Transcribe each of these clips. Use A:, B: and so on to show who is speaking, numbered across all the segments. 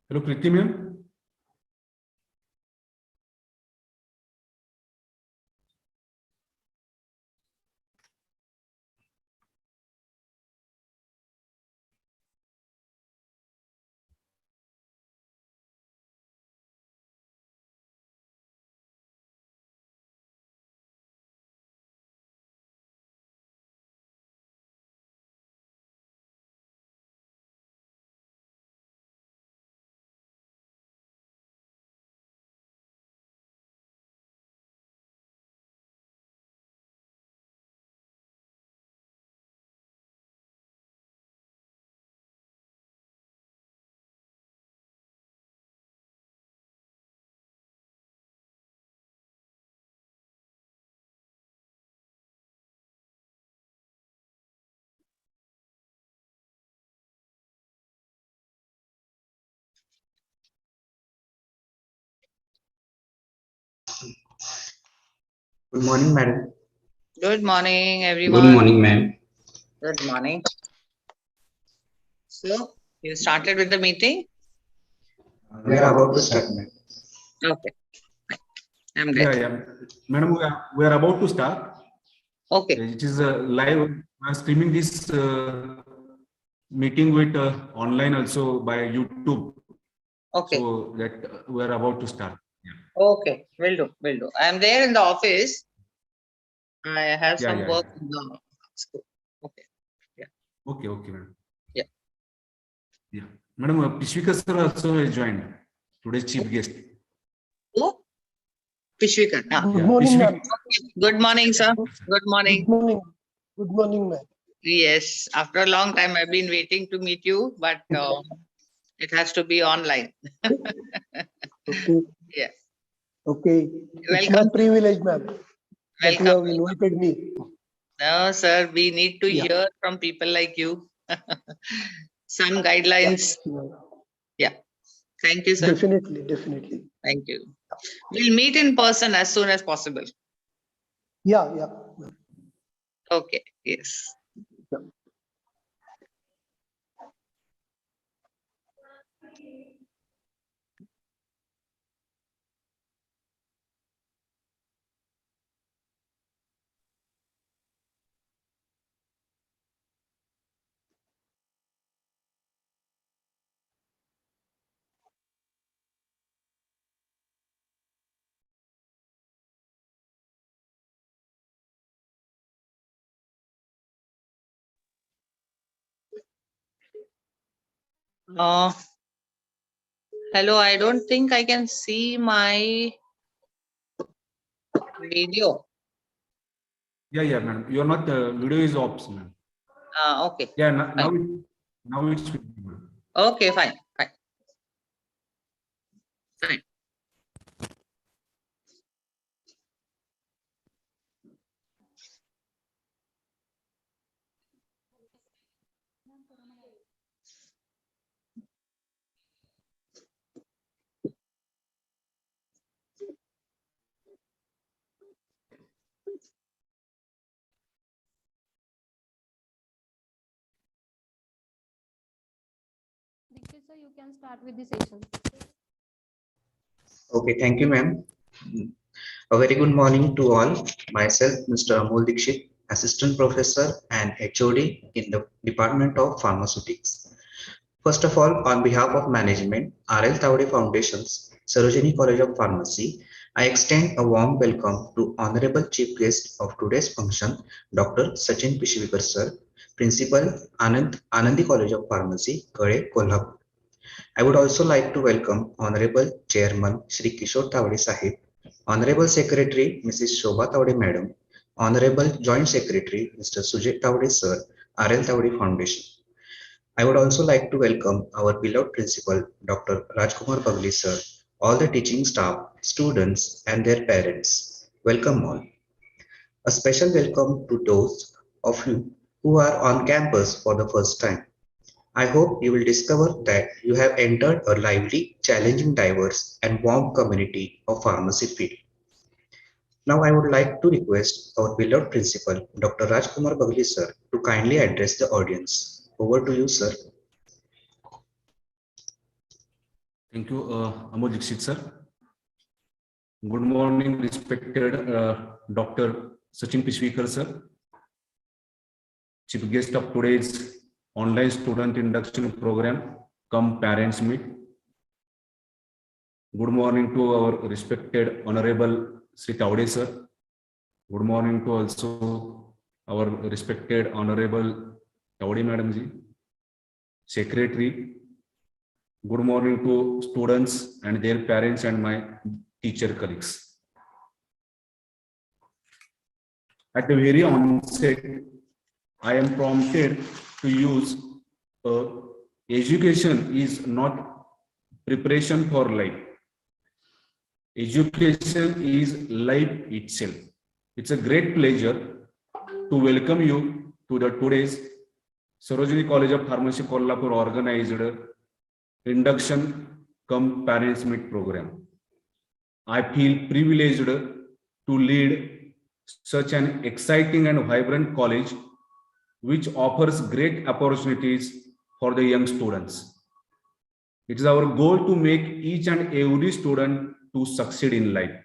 A: Hello, Kriti ma'am.
B: Good morning, madam.
C: Good morning,
D: Good
C: everyone.
D: morning, ma'am.
C: Good morning. So, you started with the meeting?
B: We are about to start, madam.
C: Okay. I'm
A: Yeah,
C: good.
A: yeah. Madam, we are about to start.
C: Okay.
A: It is live. We are streaming this meeting with online also by YouTube.
C: Okay.
A: So that we are about to start.
C: Okay. Will do. Will do. I'm there in the office. I have some work in the school. Okay.
A: Okay, okay, madam.
C: Yeah.
A: Yeah. Madam, Pishwika sir also has joined. Today's chief guest.
C: Who? Pishwika.
E: Good
A: Yeah,
E: morning,
A: Pishwika.
E: ma'am.
C: Good morning, sir. Good morning.
E: Good morning. Good morning, ma'am.
C: Yes. After a long time, I've been waiting to meet you, but it has to be online.
E: Okay.
C: Yeah.
E: Okay. It's
C: Welcome.
E: my privilege, ma'am, that you
C: Welcome.
E: have invited me.
C: No, sir. We need to
E: Yeah.
C: hear from people like you. Some guidelines. Yeah. Thank you, sir.
E: Definitely, definitely.
C: Thank you. We'll meet in person as soon as possible.
E: Yeah, yeah.
C: Okay. Yes.
E: Yeah.
C: Hello. I don't think I can see my video.
A: Yeah, yeah, madam. You are not. Video is off, ma'am.
C: Okay.
A: Yeah, now
C: Fine.
A: now it's madam.
C: Okay. Fine. Fine. Fine.
F: Dikshit sir, you can start with the session.
B: Okay, thank you, ma'am. A very good morning to all. Myself, Mr. Amol Dikshit, Assistant Professor and HOD in the Department of Pharmaceutics. First of all, on behalf of management, RL Tavade Foundations, Sarojini College of Pharmacy, I extend a warm welcome to Honorable Chief Guest of today's function, Dr. Sachin Pishwikar Sir, Principal, Anandi College of Pharmacy, Kare, Kolhapur. I would also like to welcome Honorable Chairman Shri Kishore Tavade Sahib, Honorable Secretary Mrs. Shobha Tavade Madam, Honorable Joint Secretary Mr. Sujit Tavade Sir, RL Tavade Foundation. I would also like to welcome our beloved principal, Dr. Rajkumar Bagli sir, all the teaching staff, students, and their parents. Welcome all. A special welcome to those of you who are on campus for the first time. I hope you will discover that you have entered a lively, challenging, diverse, and warm community of pharmacy field. Now I would like to request our beloved principal, Dr. Rajkumar Bagli sir, to kindly address the audience. Over to you, sir.
A: Thank you, Amol Dixit, sir. Good morning, respected Dr. Sachin Pishwekar, sir, chief guest of today's online student induction program, come parents meet. Good morning to our respected Honorable Sri Taude, sir. Good morning to also our respected Honorable Taude Madam ji, Secretary. Good morning to students and their parents and my teacher colleagues. At the very onset, I am prompted to use education is not preparation for life. Education is life itself. It's a great pleasure to welcome you to the today's Sarojini College of Pharmacy Kolhapur organized Induction cum Parents Meet program. I feel privileged to lead such an exciting and vibrant college which offers great opportunities for the young students. It is our goal to make each and every student to succeed in life.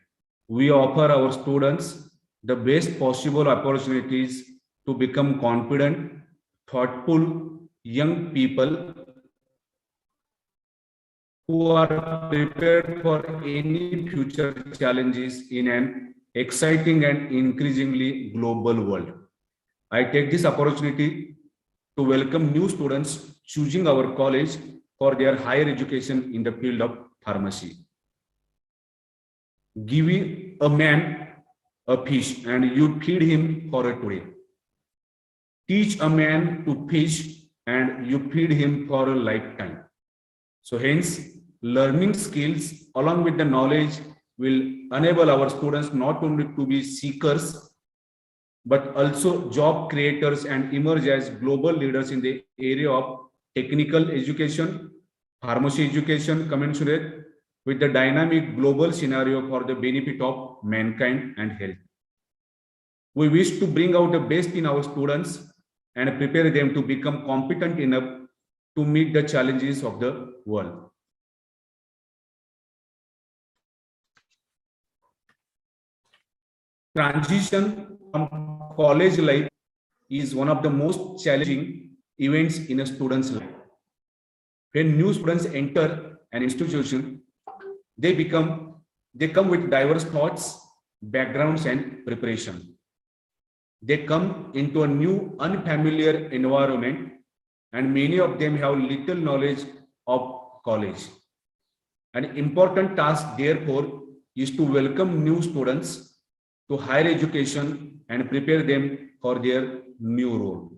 A: We offer our students the best possible opportunities to become confident, thoughtful young people who are prepared for any future challenges in an exciting and increasingly global world. I take this opportunity to welcome new students choosing our college for their higher education in the field of pharmacy. Give a man a fish and you feed him for a today. Teach a man to fish and you feed him for a lifetime. So hence, learning skills along with the knowledge will enable our students not only to be seekers, but also job creators and emerge as global leaders in the area of technical education, pharmacy education, commensurate with the dynamic global scenario for the benefit of mankind and health. We wish to bring out the best in our students and prepare them to become competent enough to meet the challenges of the world. Transition from college life is one of the most challenging events in a student's life. When new students enter an institution, they come with diverse thoughts, backgrounds, and preparation. They come into a new, unfamiliar environment, and many of them have little knowledge of college. An important task, therefore, is to welcome new students to higher education and prepare them for their new role.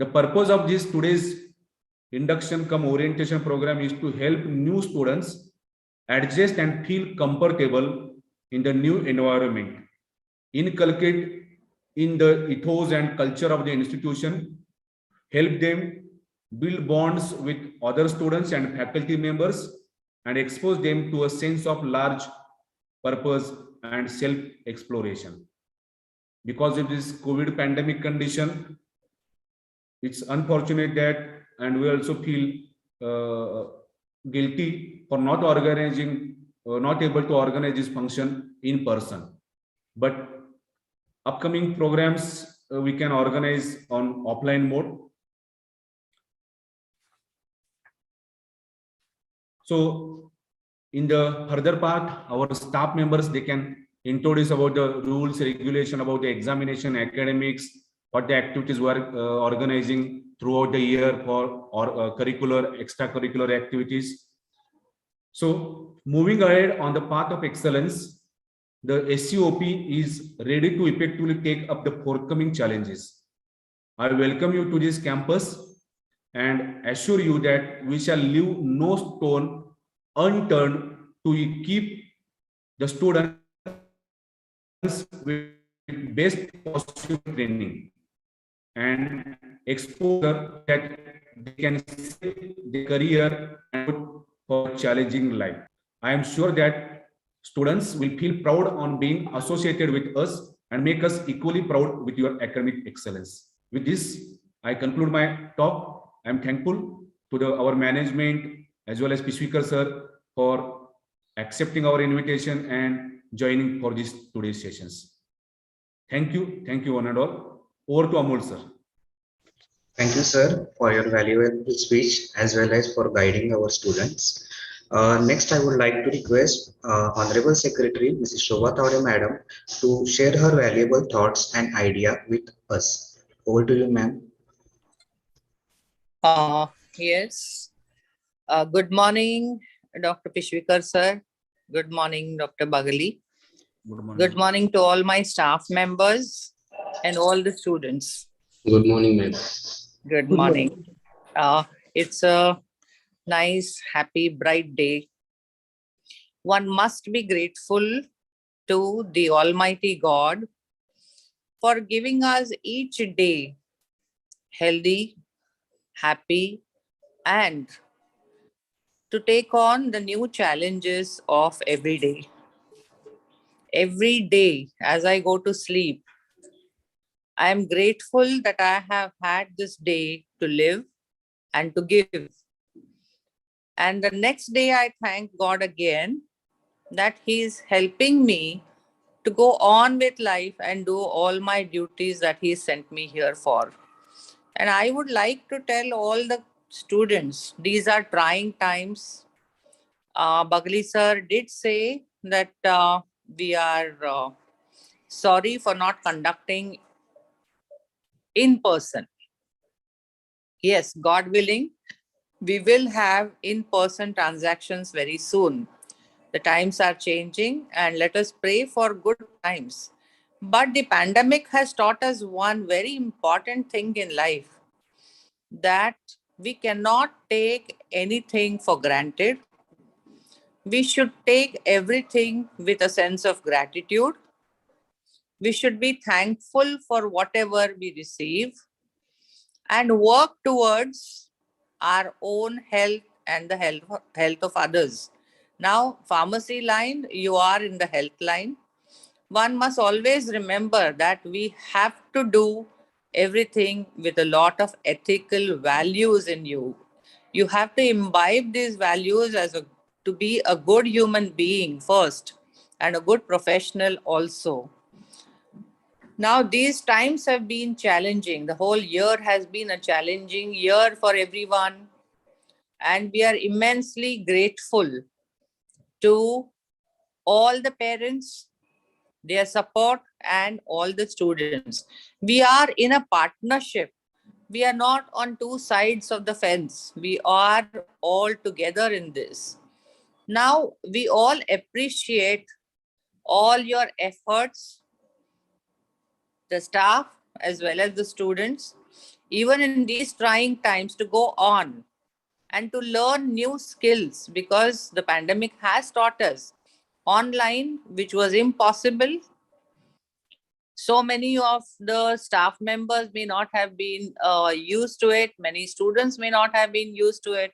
A: The purpose of this today's induction cum orientation program is to help new students adjust and feel comfortable in the new environment, inculcate in the ethos and culture of the institution, help them build bonds with other students and faculty members, and expose them to a sense of large purpose and self-exploration. Because of this COVID pandemic condition, it's unfortunate that, and we also feel guilty for not organizing, not able to organize this function in person. But upcoming programs we can organize on offline mode. So in the further part, our staff members, they can introduce about the rules, regulation, about the examination, academics, what the activities were organizing throughout the year for or curricular, extracurricular activities. So moving ahead on the path of excellence, the SCOP is ready to effectively take up the forthcoming challenges. I welcome you to this campus and assure you that we shall leave no stone unturned to keep the students with best possible training and exposure that they can save their career and for challenging life. I am sure that students will feel proud on being associated with us and make us equally proud with your academic excellence. With this, I conclude my talk. I am thankful to our management as well as Pishwikar sir for accepting our invitation and joining for this today's sessions. Thank you one and all. Over to Amol sir.
B: Thank you, sir, for your valuable speech as well as for guiding our students. Next, I would like to request Honorable Secretary, Mrs. Shobha Tawde Madam, to share her valuable thoughts and idea with us. Over to you, ma'am.
C: Yes. Good morning, Dr. Pishwikar sir. Good morning, Dr. Bagali. Good morning to all my staff members and all the students.
D: Good morning, ma'am.
C: Good
E: Good
C: morning. It's a nice, happy, bright day. One must be grateful to the Almighty God for giving us each day healthy, happy, and to take on the new challenges of every day. Every day, as I go to sleep, I am grateful that I have had this day to live and to give. And the next day, I thank God again that He is helping me to go on with life and do all my duties that He sent me here for. And I would like to tell all the students, these are trying times. Bagli sir did say that we are sorry for not conducting in person. Yes, God willing, we will have in-person transactions very soon. The times are changing and let us pray for good times. But the pandemic has taught us one very important thing in life, that we cannot take anything for granted. We should take everything with a sense of gratitude. We should be thankful for whatever we receive and work towards our own health and the health of others. Now, pharmacy line, you are in the health line. One must always remember that we have to do everything with a lot of ethical values in you. You have to imbibe these values to be a good human being first and a good professional also. Now, these times have been challenging. The whole year has been a challenging year for everyone. And we are immensely grateful to all the parents, their support, and all the students. We are in a partnership. We are not on two sides of the fence. We are all together in this. Now, we all appreciate all your efforts, the staff as well as the students, even in these trying times, to go on and to learn new skills, because the pandemic has taught us online, which was impossible. So many of the staff members may not have been used to it. Many students may not have been used to it.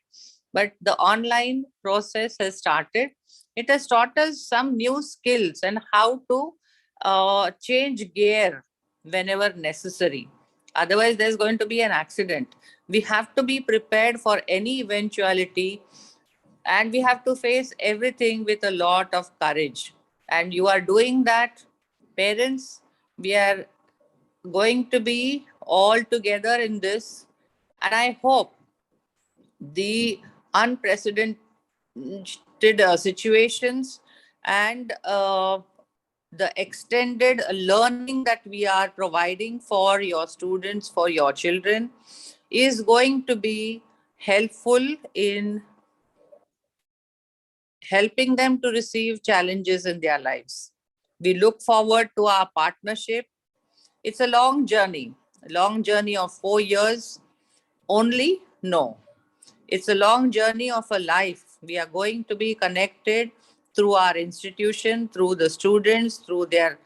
C: But the online process has started. It has taught us some new skills and how to change gear whenever necessary. Otherwise, there's going to be an accident. We have to be prepared for any eventuality, and we have to face everything with a lot of courage. And you are doing that. Parents, we are going to be all together in this. And I hope the unprecedented situations and the extended learning that we are providing for your students, for your children, is going to be helpful in helping them to receive challenges in their lives. We look forward to our partnership. It's a long journey of 4 years only? No. It's a long journey of a life. We are going to be connected through our institution, through the students, through their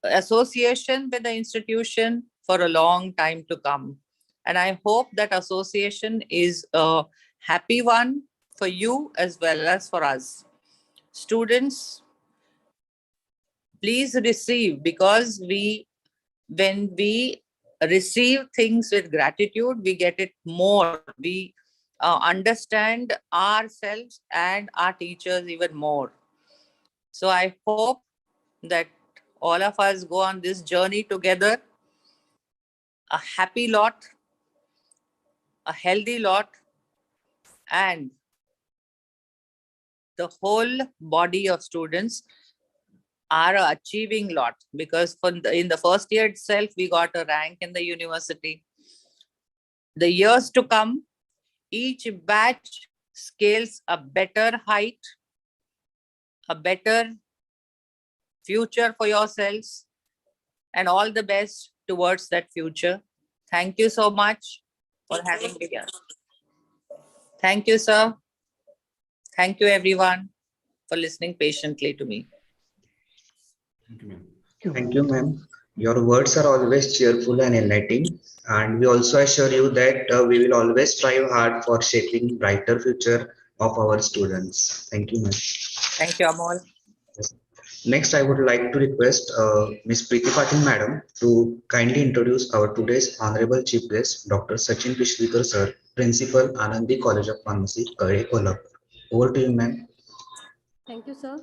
C: association with the institution for a long time to come. And I hope that association is a happy one for you as well as for us. Students, please receive, because when we receive things with gratitude, we get it more. We understand ourselves and our teachers even more. So I hope that all of us go on this journey together, a happy lot, a healthy lot, and the whole body of students are achieving lot, because in the first year itself, we got a rank in the university. The years to come, each batch scales a better height, a better future for yourselves, and all the best towards that future. Thank you so much for having me here. Thank you, sir. Thank you, everyone, for listening patiently to me.
A: Thank you, ma'am.
B: Thank you, ma'am. Your words are always cheerful and enlightening, and we also assure you that we will always strive hard for shaping brighter future of our students. Thank you, ma'am.
C: Thank you, Amol.
B: Yes. Next, I would like to request Ms. Preeti Patil, madam, to kindly introduce our today's honorable chief guest, Dr. Sachin Pishwikar, sir, Principal, Anandi College of Pharmacy, Kare, Kolhapur. Over to you, ma'am.
F: Thank you, sir.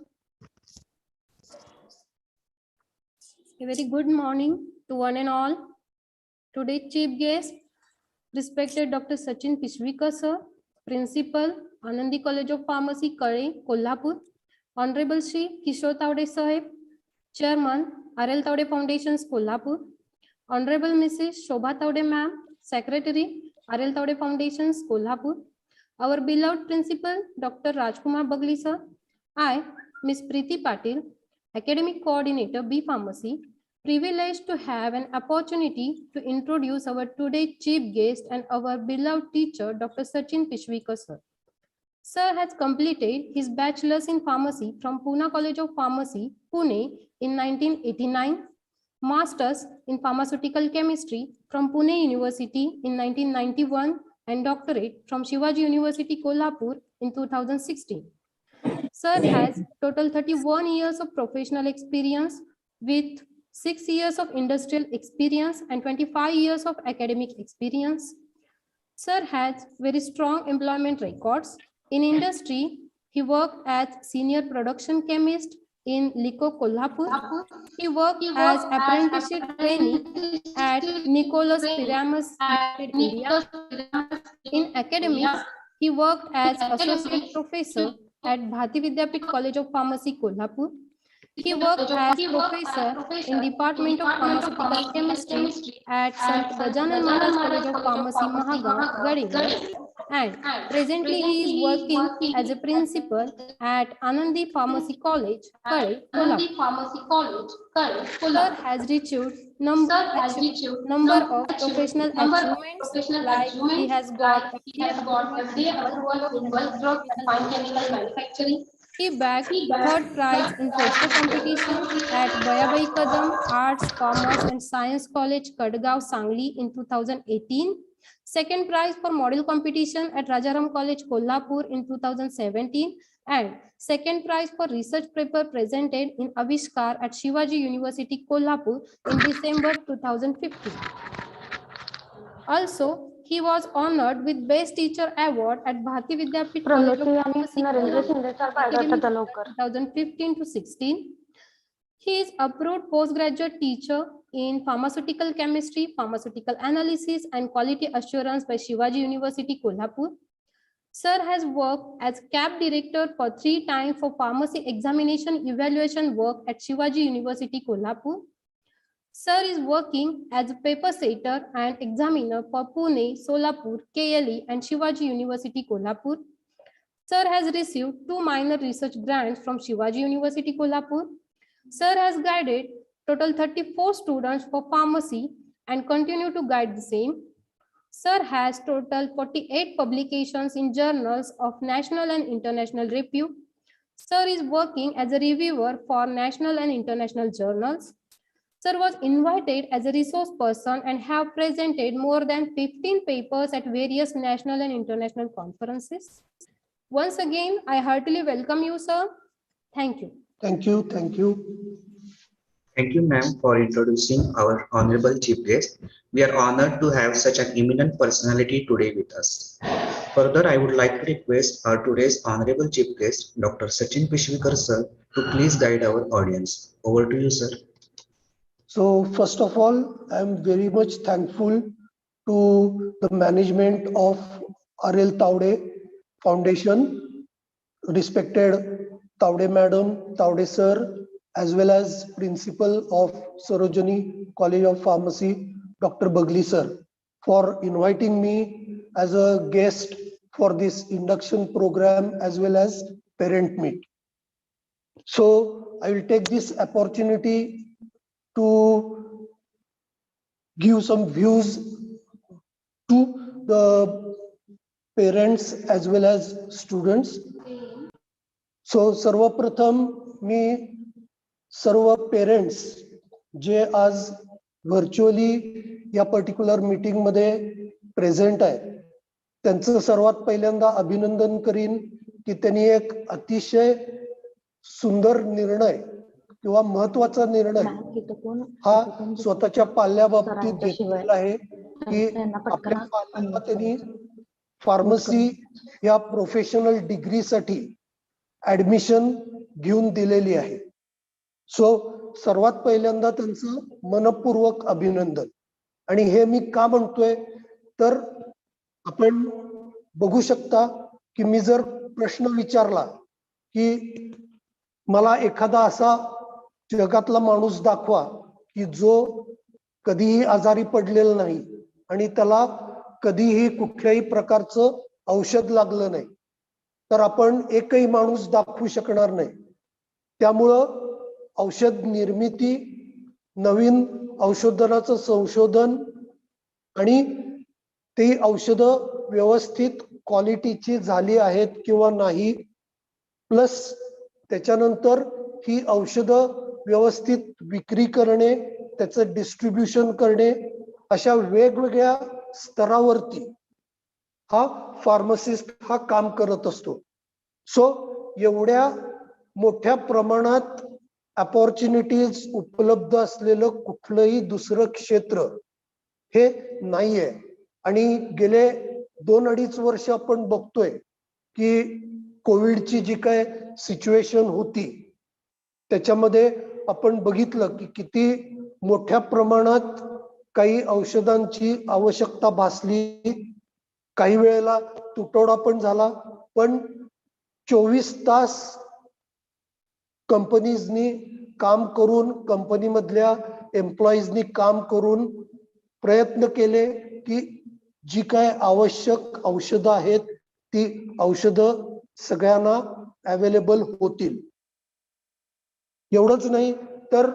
F: A very good morning to one and all. Today's chief guest, respected Dr. Sachin Pishwikar, sir, Principal, Anandi College of Pharmacy, Kare, Kolhapur. Honorable Shri Kishore Taude Sahib, Chairman, R.L. Taude Foundations, Kolhapur. Honorable Mrs. Shobha Taude Ma'am, Secretary, R.L. Taude Foundations, Kolhapur. Our beloved Principal, Dr. Rajkumar Bagli, sir. I, Ms. Preeti Patil, Academic Coordinator, B Pharmacy, privileged to have an opportunity to introduce our today's chief guest and our beloved teacher, Dr. Sachin Pishwikar, sir. Sir has completed his bachelor's in pharmacy from Pune College of Pharmacy, Pune in 1989, master's in pharmaceutical chemistry from Pune University in 1991, and doctorate from Shivaji University, Kolhapur in 2016. Sir has total 31 years of professional experience with 6 years of industrial experience and 25 years of academic experience. Sir has very strong employment records. In industry, he worked as senior production chemist in Liko, Kolhapur. He worked as apprenticeship trainee at Nicholas Pyramus Limited, India. In academics, he worked as associate professor at Bharati Vidyapeeth College of Pharmacy, Kolhapur. He worked as professor in Department of Pharmaceutical Chemistry at Sant Gajanan Maharaj College of Pharmacy, Mahagaon, Gadingar. And presently he is working as a principal at Anandi Pharmacy College, Kare, Kolhapur. Sir has received number of professional achievements, like he has got FDA approval in bulk drug and fine chemical manufacturing. He bagged third prize in poster competition at Bayabai Kadam Arts, Commerce and Science College, Kadgaon, Sangli in 2018. Second prize for model competition at Rajaram College, Kolhapur in 2017. And second prize for research paper presented in Avishkar at Shivaji University, Kolhapur in December 2015. Also, he was honored with Best Teacher Award at Bharati Vidyapeeth College of Pharmacy, 2015 to 16. He is approved postgraduate teacher in pharmaceutical chemistry, pharmaceutical analysis, and quality assurance by Shivaji University, Kolhapur. Sir has worked as CAP director for 3 times for pharmacy examination evaluation work at Shivaji University, Kolhapur. Sir is working as a paper setter and examiner for Pune, Solapur, KLE, and Shivaji University, Kolhapur. Sir has received 2 minor research grants from Shivaji University, Kolhapur. Sir has guided total 34 students for pharmacy and continue to guide the same. Sir has total 48 publications in journals of national and international review. Sir is working as a reviewer for national and international journals. Sir was invited as a resource person and have presented more than 15 papers at various national and international conferences. Once again, I heartily welcome you, sir. Thank you.
E: Thank you. Thank you.
B: Thank you, ma'am, for introducing our honorable chief guest. We are honored to have such an eminent personality today with us. Further, I would like to request our today's honorable chief guest, Dr. Sachin Pishwikar sir, to please guide our audience. Over to you, sir.
E: So first of all, I am very much thankful to the management of R.L. Taude Foundation, respected Taude Madam, Taude Sir, as well as Principal of Sarojini College of Pharmacy, Dr. Bagli Sir, for inviting me as a guest for this induction program as well as parent meet. So I will take this opportunity to give some views to the parents as well as students. So सर्वप्रथम मी सर्व parents जे आज virtually या particular meeting मध्ये present आहेत त्यांचं सर्वात पहिल्यांदा अभिनंदन करीन की त्यांनी एक अतिशय सुंदर निर्णय किंवा महत्वाचा निर्णय हा स्वतःच्या पाल्याबाबतीत घेतलेला आहे की आपल्या पाल्यांना त्यांनी फार्मसी या प्रोफेशनल डिग्रीसाठी ऍडमिशन घेऊन दिलेली आहे. सो सर्वात पहिल्यांदा त्यांचं मनपूर्वक अभिनंदन. आणि हे मी का म्हणतोय तर आपण बघू शकता की मी जर प्रश्न विचारला की मला एखादा असा जगातला माणूस दाखवा की जो कधीही आजारी पडलेला नाही आणि त्याला कधीही कुठल्याही प्रकारचं औषध लागलं नाही, तर आपण एकही माणूस दाखवू शकणार नाही. त्यामुळं औषध निर्मिती, नवीन औषधाचं संशोधन आणि ती औषधं व्यवस्थित क्वालिटीची झाली आहेत किंवा नाही, प्लस त्याच्यानंतर ही औषधं व्यवस्थित विक्री करणे, त्याचं डिस्ट्रीब्युशन करणे, अशा वेगवेगळ्या स्तरावरती हा फार्मासिस्ट हा काम करत असतो. सो एवढ्या मोठ्या प्रमाणात अपॉर्च्युनिटीज उपलब्ध असलेलं कुठलंही दुसरं क्षेत्र हे नाहीये. आणि गेले 2-2.5 वर्ष आपण बघतोय की कोविडची जी काय सिच्युएशन होती त्याच्यामध्ये आपण बघितलं की किती मोठ्या प्रमाणात काही औषधांची आवश्यकता भासली, काही वेळेला तुटवडा पण झाला, पण 24 तास कंपनीजनी काम करून, कंपनीमधल्या एम्प्लॉईजनी काम करून प्रयत्न केले की जी काय आवश्यक औषधं आहेत ती औषधं सगळ्यांना अवेलेबल होतील. एवढंच नाही तर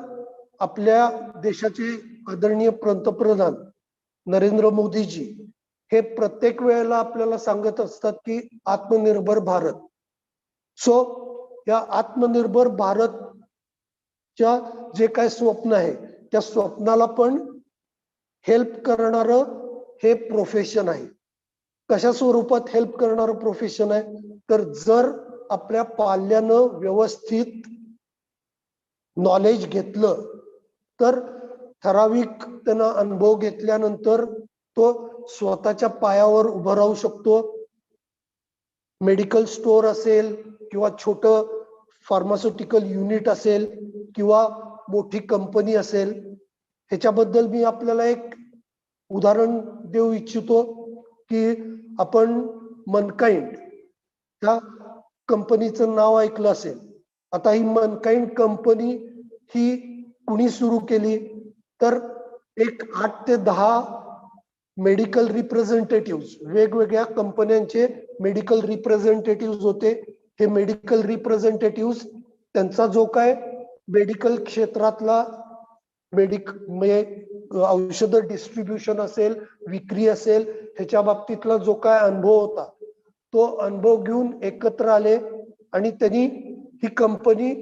E: आपल्या देशाचे आदरणीय पंतप्रधान नरेंद्र मोदीजी हे प्रत्येक वेळेला आपल्याला सांगत असतात की आत्मनिर्भर भारत. सो या आत्मनिर्भर भारतच्या जे काय स्वप्न आहे त्या स्वप्नाला पण हेल्प करणारं हे प्रोफेशन आहे. कशा स्वरूपात हेल्प करणारं प्रोफेशन आहे तर जर आपल्या पाल्यानं व्यवस्थित नॉलेज घेतलं तर ठराविक त्यांना अनुभव घेतल्यानंतर तो स्वतःच्या पायावर उभं राहू शकतो. मेडिकल स्टोअर असेल किंवा छोटं फार्मास्युटिकल युनिट असेल किंवा मोठी कंपनी असेल. ह्याच्याबद्दल मी आपल्याला एक उदाहरण देऊ इच्छितो की आपण मनकाइंड त्या कंपनीचं नाव ऐकलं असेल. आता ही मनकाइंड कंपनी ही कुणी सुरू केली तर एक 8 ते 10 मेडिकल रिप्रेझेंटेटिव्ह, वेगवेगळ्या कंपन्यांचे मेडिकल रिप्रेझेंटेटिव्ह होते. हे मेडिकल रिप्रेझेंटेटिव्ह त्यांचा जो काय मेडिकल क्षेत्रातला औषध डिस्ट्रीब्युशन असेल, विक्री असेल, ह्याच्या बाबतीतला जो काय अनुभव होता तो अनुभव घेऊन एकत्र आले आणि त्यांनी ही कंपनी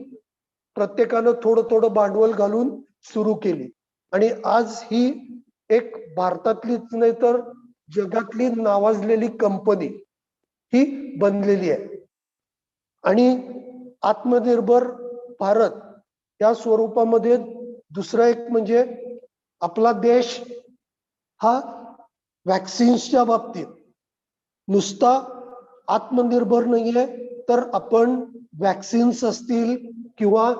E: प्रत्येकानं थोडं थोडं भांडवल घालून सुरू केली. आणि आज ही एक भारतातलीच नाही तर जगातली नावाजलेली कंपनी ही बनलेली आहे. आणि आत्मनिर्भर भारत या स्वरूपामध्ये दुसरं एक म्हणजे आपला देश हा व्हॅक्सिन्सच्या बाबतीत नुसता आत्मनिर्भर नाहीये, तर आपण वॅक्सिन्स असतील किंवा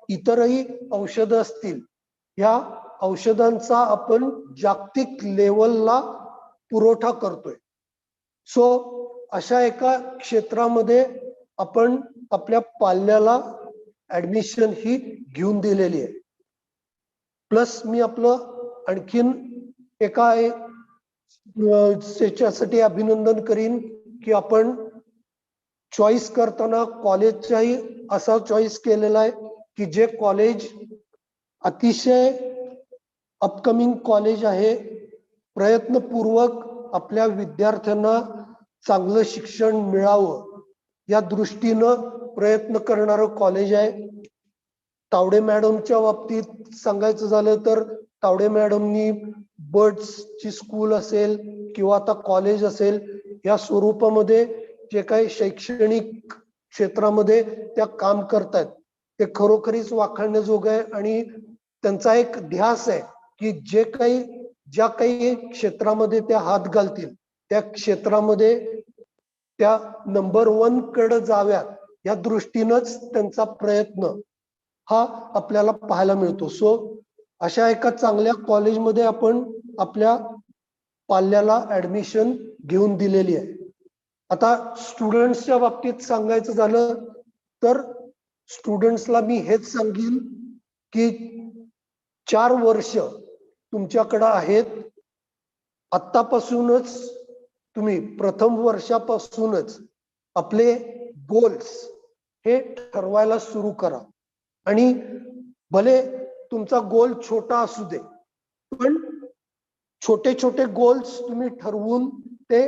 E: इतरही औषधं असतील, या औषधांचा आपण जागतिक लेवलला पुरवठा करतोय. सो अशा एका क्षेत्रामध्ये आपण आपल्या पाल्याला ऍडमिशन ही घेऊन दिलेली आहे. प्लस मी आपलं आणखीन एका त्याच्यासाठी अभिनंदन करीन की आपण चॉईस करताना कॉलेजचाही असा चॉईस केलेला आहे की जे कॉलेज अतिशय अपकमिंग कॉलेज आहे, प्रयत्नपूर्वक आपल्या विद्यार्थ्यांना चांगलं शिक्षण मिळावं या दृष्टीनं प्रयत्न करणारं कॉलेज आहे. तावडे मॅडमच्या बाबतीत सांगायचं झालं तर तावडे मॅडमनी बर्ड्सची स्कूल असेल किंवा आता कॉलेज असेल, या स्वरूपामध्ये जे काही शैक्षणिक क्षेत्रामध्ये त्या काम करतायत ते खरोखरीच वाखाणण्याजोगं आहे. आणि त्यांचा एक ध्यास आहे की ज्या काही क्षेत्रामध्ये त्या हात घालतील त्या क्षेत्रामध्ये त्या नंबर 1 कडे जाव्यात या दृष्टीनंच त्यांचा प्रयत्न हा आपल्याला पाहायला मिळतो. सो अशा एका चांगल्या कॉलेजमध्ये आपण आपल्या पाल्याला ऍडमिशन घेऊन दिलेली आहे. आता स्टुडंट्सच्या बाबतीत सांगायचं झालं तर स्टुडंट्सला मी हेच सांगेन की 4 वर्ष तुमच्याकडे आहेत. आत्तापासूनच तुम्ही प्रथम वर्षापासूनच आपले गोल्स हे ठरवायला सुरू करा. आणि भले तुमचा गोल छोटा असू दे, पण छोटे छोटे गोल्स तुम्ही ठरवून ते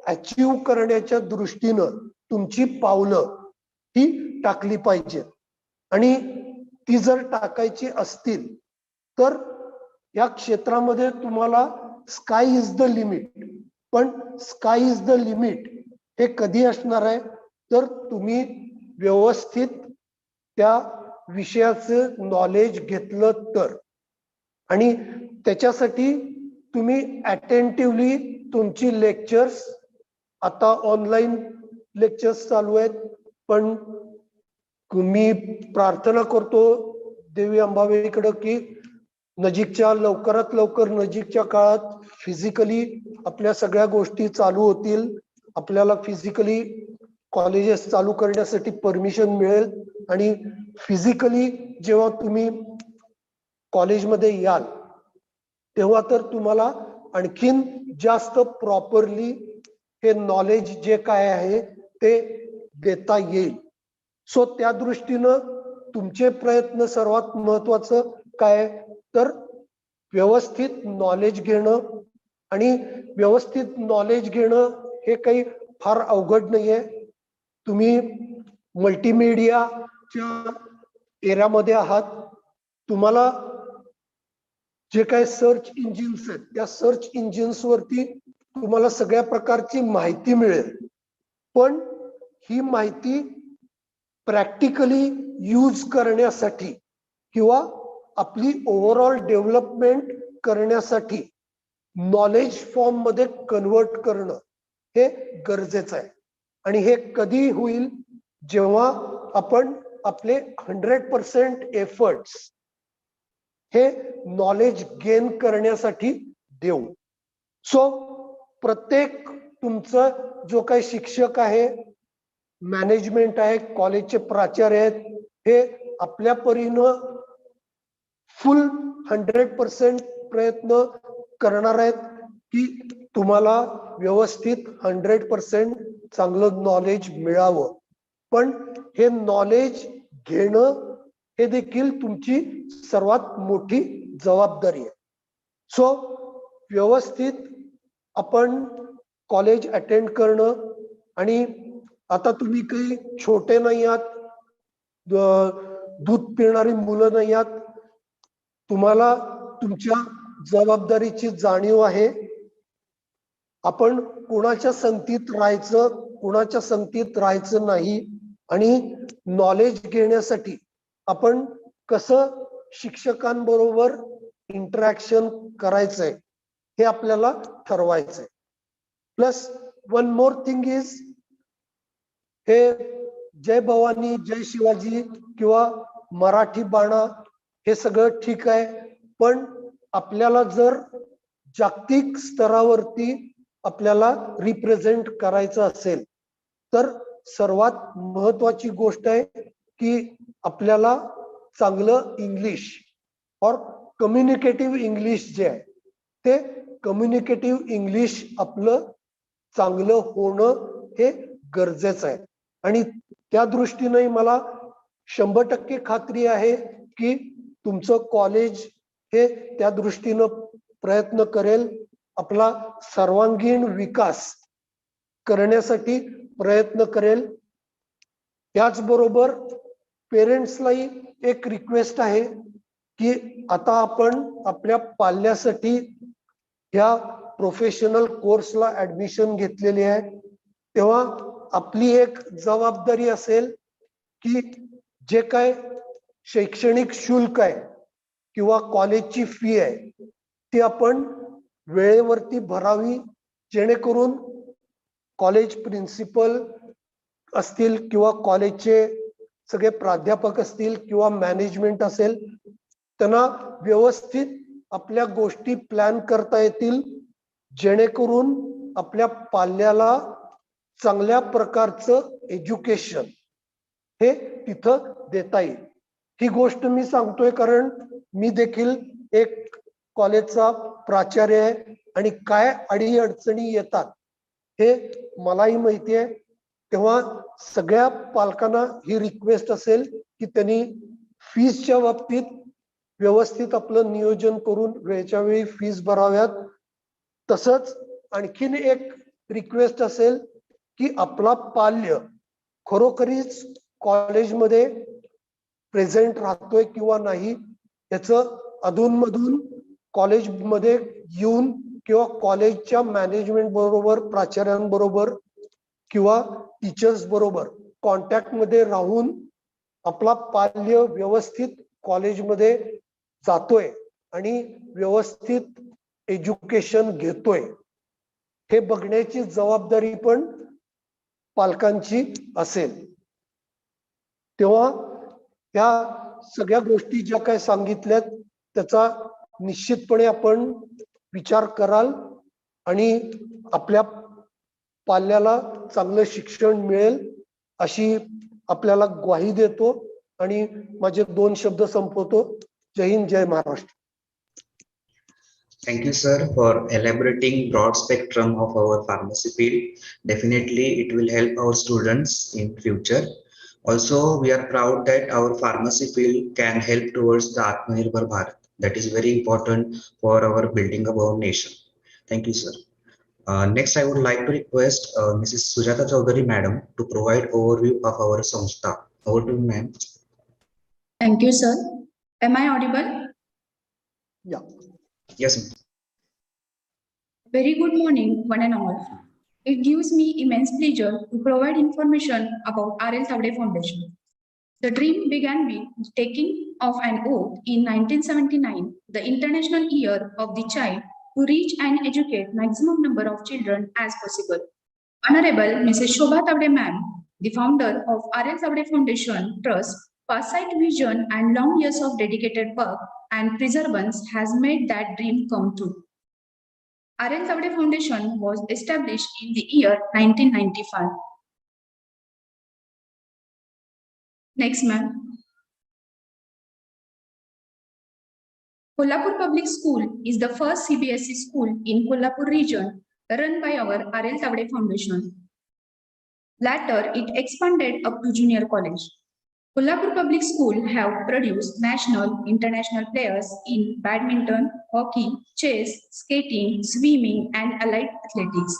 E: अचीव करण्याच्या दृष्टीनं तुमची पावलं ही टाकली पाहिजेत. आणि ती जर टाकायची असतील तर या क्षेत्रामध्ये तुम्हाला स्काय इज द लिमिट. पण स्काय इज द लिमिट हे कधी असणार आहे तर तुम्ही व्यवस्थित त्या विषयाचं नॉलेज घेतलं तर. आणि त्याच्यासाठी तुम्ही अटेंटिव्हली तुमची लेक्चर्स, आता ऑनलाईन लेक्चर्स चालू आहेत, पण मी प्रार्थना करतो देवी अंबाबाईकडे की लवकरात लवकर नजीकच्या काळात फिजिकली आपल्या सगळ्या गोष्टी चालू होतील. आपल्याला फिजिकली कॉलेजेस चालू करण्यासाठी परमिशन मिळेल. आणि फिजिकली जेव्हा तुम्ही कॉलेजमध्ये याल तेव्हा तर तुम्हाला आणखीन जास्त प्रॉपरली हे नॉलेज जे काय आहे ते देता येईल. सो त्या दृष्टीनं तुमचे प्रयत्न सर्वात महत्वाचं काय तर व्यवस्थित नॉलेज घेणं. आणि व्यवस्थित नॉलेज घेणं हे काही फार अवघड नाहीये. तुम्ही मल्टीमीडियाच्या एरियामध्ये आहात, तुम्हाला जे काही सर्च इंजिन्स आहेत त्या सर्च इंजिन्स वरती तुम्हाला सगळ्या प्रकारची माहिती मिळेल. पण ही माहिती प्रॅक्टिकली यूज करण्यासाठी किंवा आपली ओव्हरऑल डेव्हलपमेंट करण्यासाठी नॉलेज फॉर्म मध्ये कन्वर्ट करणं हे गरजेचं आहे. आणि हे कधी होईल जेव्हा आपण आपले 100% एफर्ट्स हे नॉलेज गेन करण्यासाठी देऊ. सो प्रत्येक तुमचं जो काही शिक्षक आहे, मॅनेजमेंट आहे, कॉलेजचे प्राचार्य आहेत, हे आपल्या परीनं फुल 100% प्रयत्न करणार आहेत की तुम्हाला व्यवस्थित 100% चांगलं नॉलेज मिळावं. पण हे नॉलेज घेणं हे देखील तुमची सर्वात मोठी जबाबदारी आहे. सो व्यवस्थित आपण कॉलेज अटेंड करणं. आणि आता तुम्ही काही छोटे नाही आहात, दूध पिणारी मुलं नाही आहात, तुम्हाला तुमच्या जबाबदारीची जाणीव आहे. आपण कुणाच्या संगतीत राहायचं नाही. आणि नॉलेज घेण्यासाठी आपण कसं शिक्षकांबरोबर इंटरॅक्शन करायचंय हे आपल्याला ठरवायचंय. Plus one more thing is, हे जय भवानी जय शिवाजी किंवा मराठी बाणा हे सगळं ठीक आहे, पण आपल्याला जर जागतिक स्तरावरती आपल्याला रिप्रेझेंट करायचं असेल तर सर्वात महत्वाची गोष्ट आहे की आपल्याला चांगलं इंग्लिश और कम्युनिकेटिव्ह इंग्लिश जे आहे ते कम्युनिकेटिव्ह इंग्लिश आपलं चांगलं होणं हे गरजेचं आहे. आणि त्या दृष्टीने मला 100% खात्री आहे की तुमचं कॉलेज हे त्या दृष्टीनं प्रयत्न करेल, आपला सर्वांगीण विकास करण्यासाठी प्रयत्न करेल. त्याचबरोबर पेरेंट्सलाही एक रिक्वेस्ट आहे की आता आपण आपल्या पाल्यासाठी ह्या प्रोफेशनल कोर्सला ऍडमिशन घेतलेली आहे, तेव्हा आपली एक जबाबदारी असेल की जे काय शैक्षणिक शुल्क आहे किंवा कॉलेजची फी आहे ती आपण वेळेवरती भरावी, जेणेकरून कॉलेज प्रिन्सिपल असतील किंवा कॉलेजचे सगळे प्राध्यापक असतील किंवा मॅनेजमेंट असेल त्यांना व्यवस्थित आपल्या गोष्टी प्लॅन करता येतील, जेणेकरून आपल्या पाल्याला चांगल्या प्रकारचं एज्युकेशन हे तिथं देता येईल. ही गोष्ट मी सांगतोय कारण मी देखील एक कॉलेजचा प्राचार्य आहे आणि काय अडीअडचणी येतात हे मलाही माहिती आहे. तेव्हा सगळ्या पालकांना ही रिक्वेस्ट असेल की त्यांनी फीसच्या बाबतीत व्यवस्थित आपलं नियोजन करून वेळच्या वेळी फीस भराव्यात. तसंच आणखीन एक रिक्वेस्ट असेल की आपला पाल्य खरोखरीच कॉलेजमध्ये प्रेझेंट राहतोय किंवा नाही याचं अधूनमधून कॉलेजमध्ये येऊन किंवा कॉलेजच्या मॅनेजमेंट बरोबर, प्राचार्यांबरोबर किंवा टीचर्स बरोबर कॉन्टॅक्ट मध्ये राहून आपला पाल्य व्यवस्थित कॉलेजमध्ये जातोय आणि व्यवस्थित एज्युकेशन घेतोय हे बघण्याची जबाबदारी पण पालकांची असेल. तेव्हा या सगळ्या गोष्टी ज्या काय सांगितल्यात त्याचा निश्चितपणे आपण विचार कराल आणि आपल्या पाल्याला चांगलं शिक्षण मिळेल अशी आपल्याला ग्वाही देतो आणि माझे 2 शब्द संपवतो. जय हिंद, जय Maharashtra.
B: Thank you, sir, for elaborating broad spectrum of our pharmacy field. Definitely, it will help our students in future. Also, we are proud that our pharmacy field can help towards the Atmanirbhar Bharat. That is very important for our building of our nation. Thank you, sir. Next, I would like to request Mrs. Sujata Chaudhary, madam, to provide overview of our Samstha. Over to you, ma'am.
D: Thank you, sir. Am I audible?
E: Yeah.
B: Yes, ma'am.
D: Very good morning, one and all. It gives me immense pleasure to provide information about R.L. Thavde Foundation. The dream began with taking of an oath in 1979, the International Year of the Child, to reach and educate maximum number of children as possible. Honorable Mrs. Shobha Thavde ma'am, the founder of R.L. Thavde Foundation Trust, foresight, vision, and long years of dedicated work and perseverance has made that dream come true. R.L. Thavde Foundation was established in the year 1995. Next, ma'am. Kolhapur Public School is the first CBSE school in Kolhapur region run by our R.L. Thavde Foundation. Later, it expanded up to junior college. Kolhapur Public School have produced national, international players in badminton, hockey, chess, skating, swimming, and allied athletics.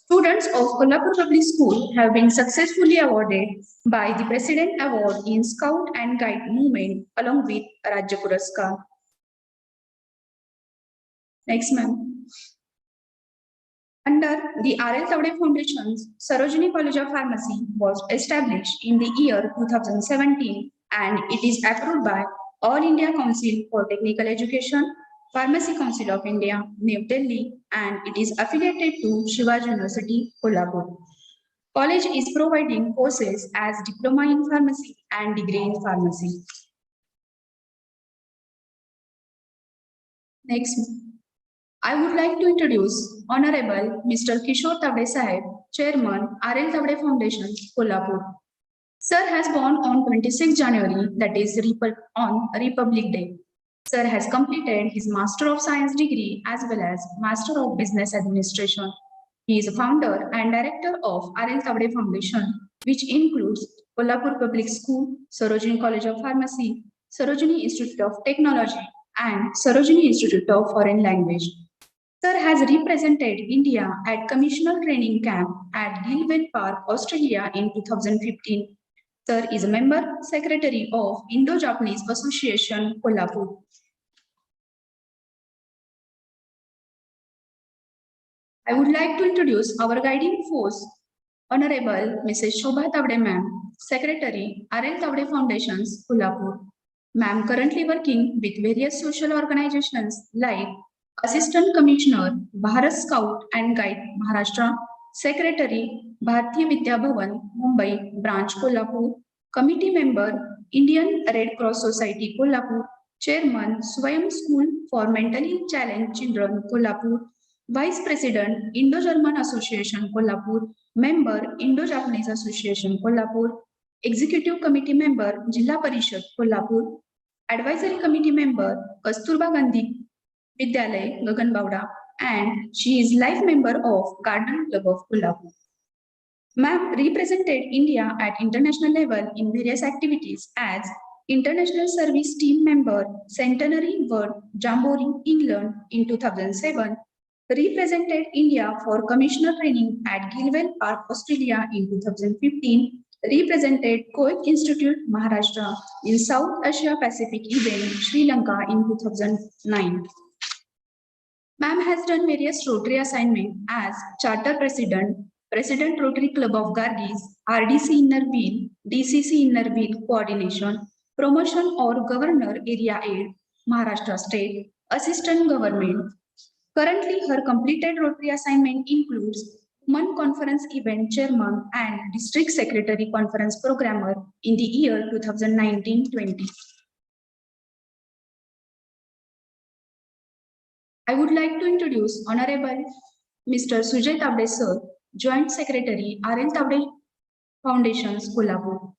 D: Students of Kolhapur Public School have been successfully awarded by the President Award in Scout and Guide movement along with Rajya Puraskar. Next, ma'am. Under the R.L. Thavde Foundation's Sarojini College of Pharmacy was established in the year 2017 and it is approved by All India Council for Technical Education, Pharmacy Council of India, New Delhi, and it is affiliated to Shivaji University, Kolhapur. College is providing courses as Diploma in Pharmacy and Degree in Pharmacy. Next, I would like to introduce Honorable Mr. Kishore Tavde Sahib, Chairman, R.L. Tavde Foundation, Kolhapur. Sir has born on 26 January, that is on Republic Day. Sir has completed his Master of Science degree as well as Master of Business Administration. He is a founder and director of R.L. Tavde Foundation, which includes Kolhapur Public School, Sarojini College of Pharmacy, Sarojini Institute of Technology, and Sarojini Institute of Foreign Language. Sir has represented India at Commissioner Training Camp at Gilwell Park, Australia in 2015. Sir is a member secretary of Indo-Japanese Association, Kolhapur. I would like to introduce our guiding force, Honorable Mrs. Shobha Tavde Ma'am, Secretary, R.L. Tavde Foundations, Kolhapur. Ma'am currently working with various social organizations like Assistant Commissioner, Bharat Scout and Guide, Maharashtra, Secretary, Bharatiya Vidya Bhavan, Mumbai, Branch, Kolhapur, Committee Member, Indian Red Cross Society, Kolhapur, Chairman, Swayam School for Mentally Challenged Children, Kolhapur, Vice President, Indo-German Association, Kolhapur, Member, Indo-Japanese Association, Kolhapur, Executive Committee Member, Jilla Parishad, Kolhapur, Advisory Committee Member, Kasturba Gandhi Vidyalay, Gagan and she is life member of Garden Club of Kolhapur. Ma'am represented India at international level in various activities as International Service Team Member, Centenary World Jamboree, England in 2007, represented India for Commissioner Training at Gilwell Park, Australia in 2015, represented Koik Institute, Maharashtra in South Asia Pacific event, Sri Lanka in 2009. Ma'am has done various Rotary assignments as Charter President, President Rotary Club of Gargis, RDC Inner Wheel, DCC Inner Wheel Coordination, Promotion or Governor Area Aid, Maharashtra State, Assistant Government. Currently, her completed Rotary assignment includes Women Conference Event Chairman and District Secretary Conference Programmer in the year 2019-20. I would like to introduce Honorable Mr. Sujay Tavde Sir, Joint Secretary, R.L. Tavde Foundations, Kolhapur.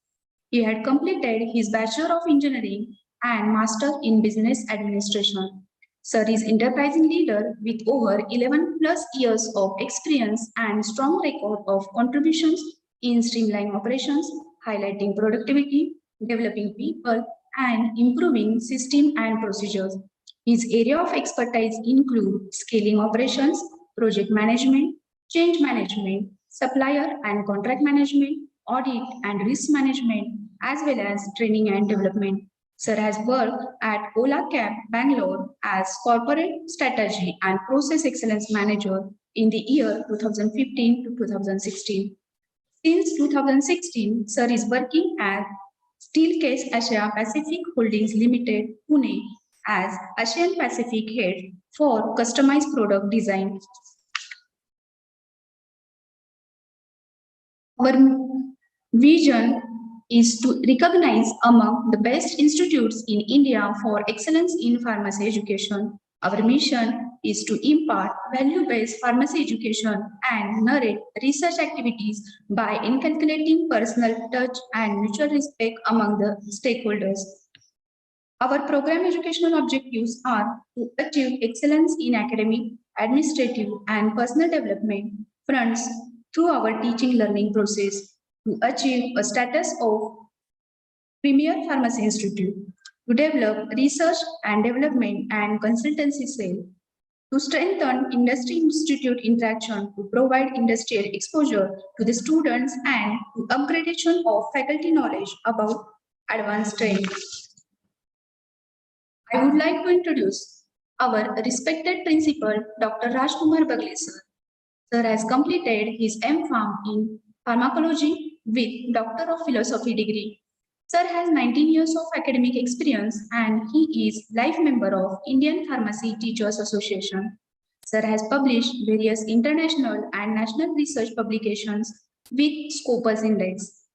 D: He had completed his Bachelor of Engineering and Master in Business Administration. Sir is enterprising leader with over 11 plus years of experience and strong record of contributions in streamlining operations, highlighting productivity, developing people, and improving system and procedures. His area of expertise include scaling operations, project management, change management, supplier and contract management, audit and risk management, as well as training and development. Sir has worked at Ola Cab, Bangalore as Corporate Strategy and Process Excellence Manager in the year 2015 to 2016. Since 2016, Sir is working at Steelcase Asia Pacific Holdings Limited, Pune, as Asian Pacific Head for Customized Product Design. Our vision is to recognize among the best institutes in India for excellence in pharmacy education. Our mission is to impart value-based pharmacy education and narrate research activities by inculcating personal touch and mutual respect among the stakeholders. Our program educational objectives are to achieve excellence in academic, administrative, and personal development fronts through our teaching learning process, to achieve a status of premier pharmacy institute, to develop research and development and consultancy cell, to strengthen industry-institute interaction, to provide industrial exposure to the students, and to upgradation of faculty knowledge about advanced training. I would like to introduce our respected principal, Dr. Rajkumar Bagle sir. Sir has completed his M.Pharm in Pharmacology with Doctor of Philosophy degree. Sir has 19 years of academic experience and he is life member of Indian Pharmacy Teachers Association. Sir has published various international and national research publications with Scopus Index.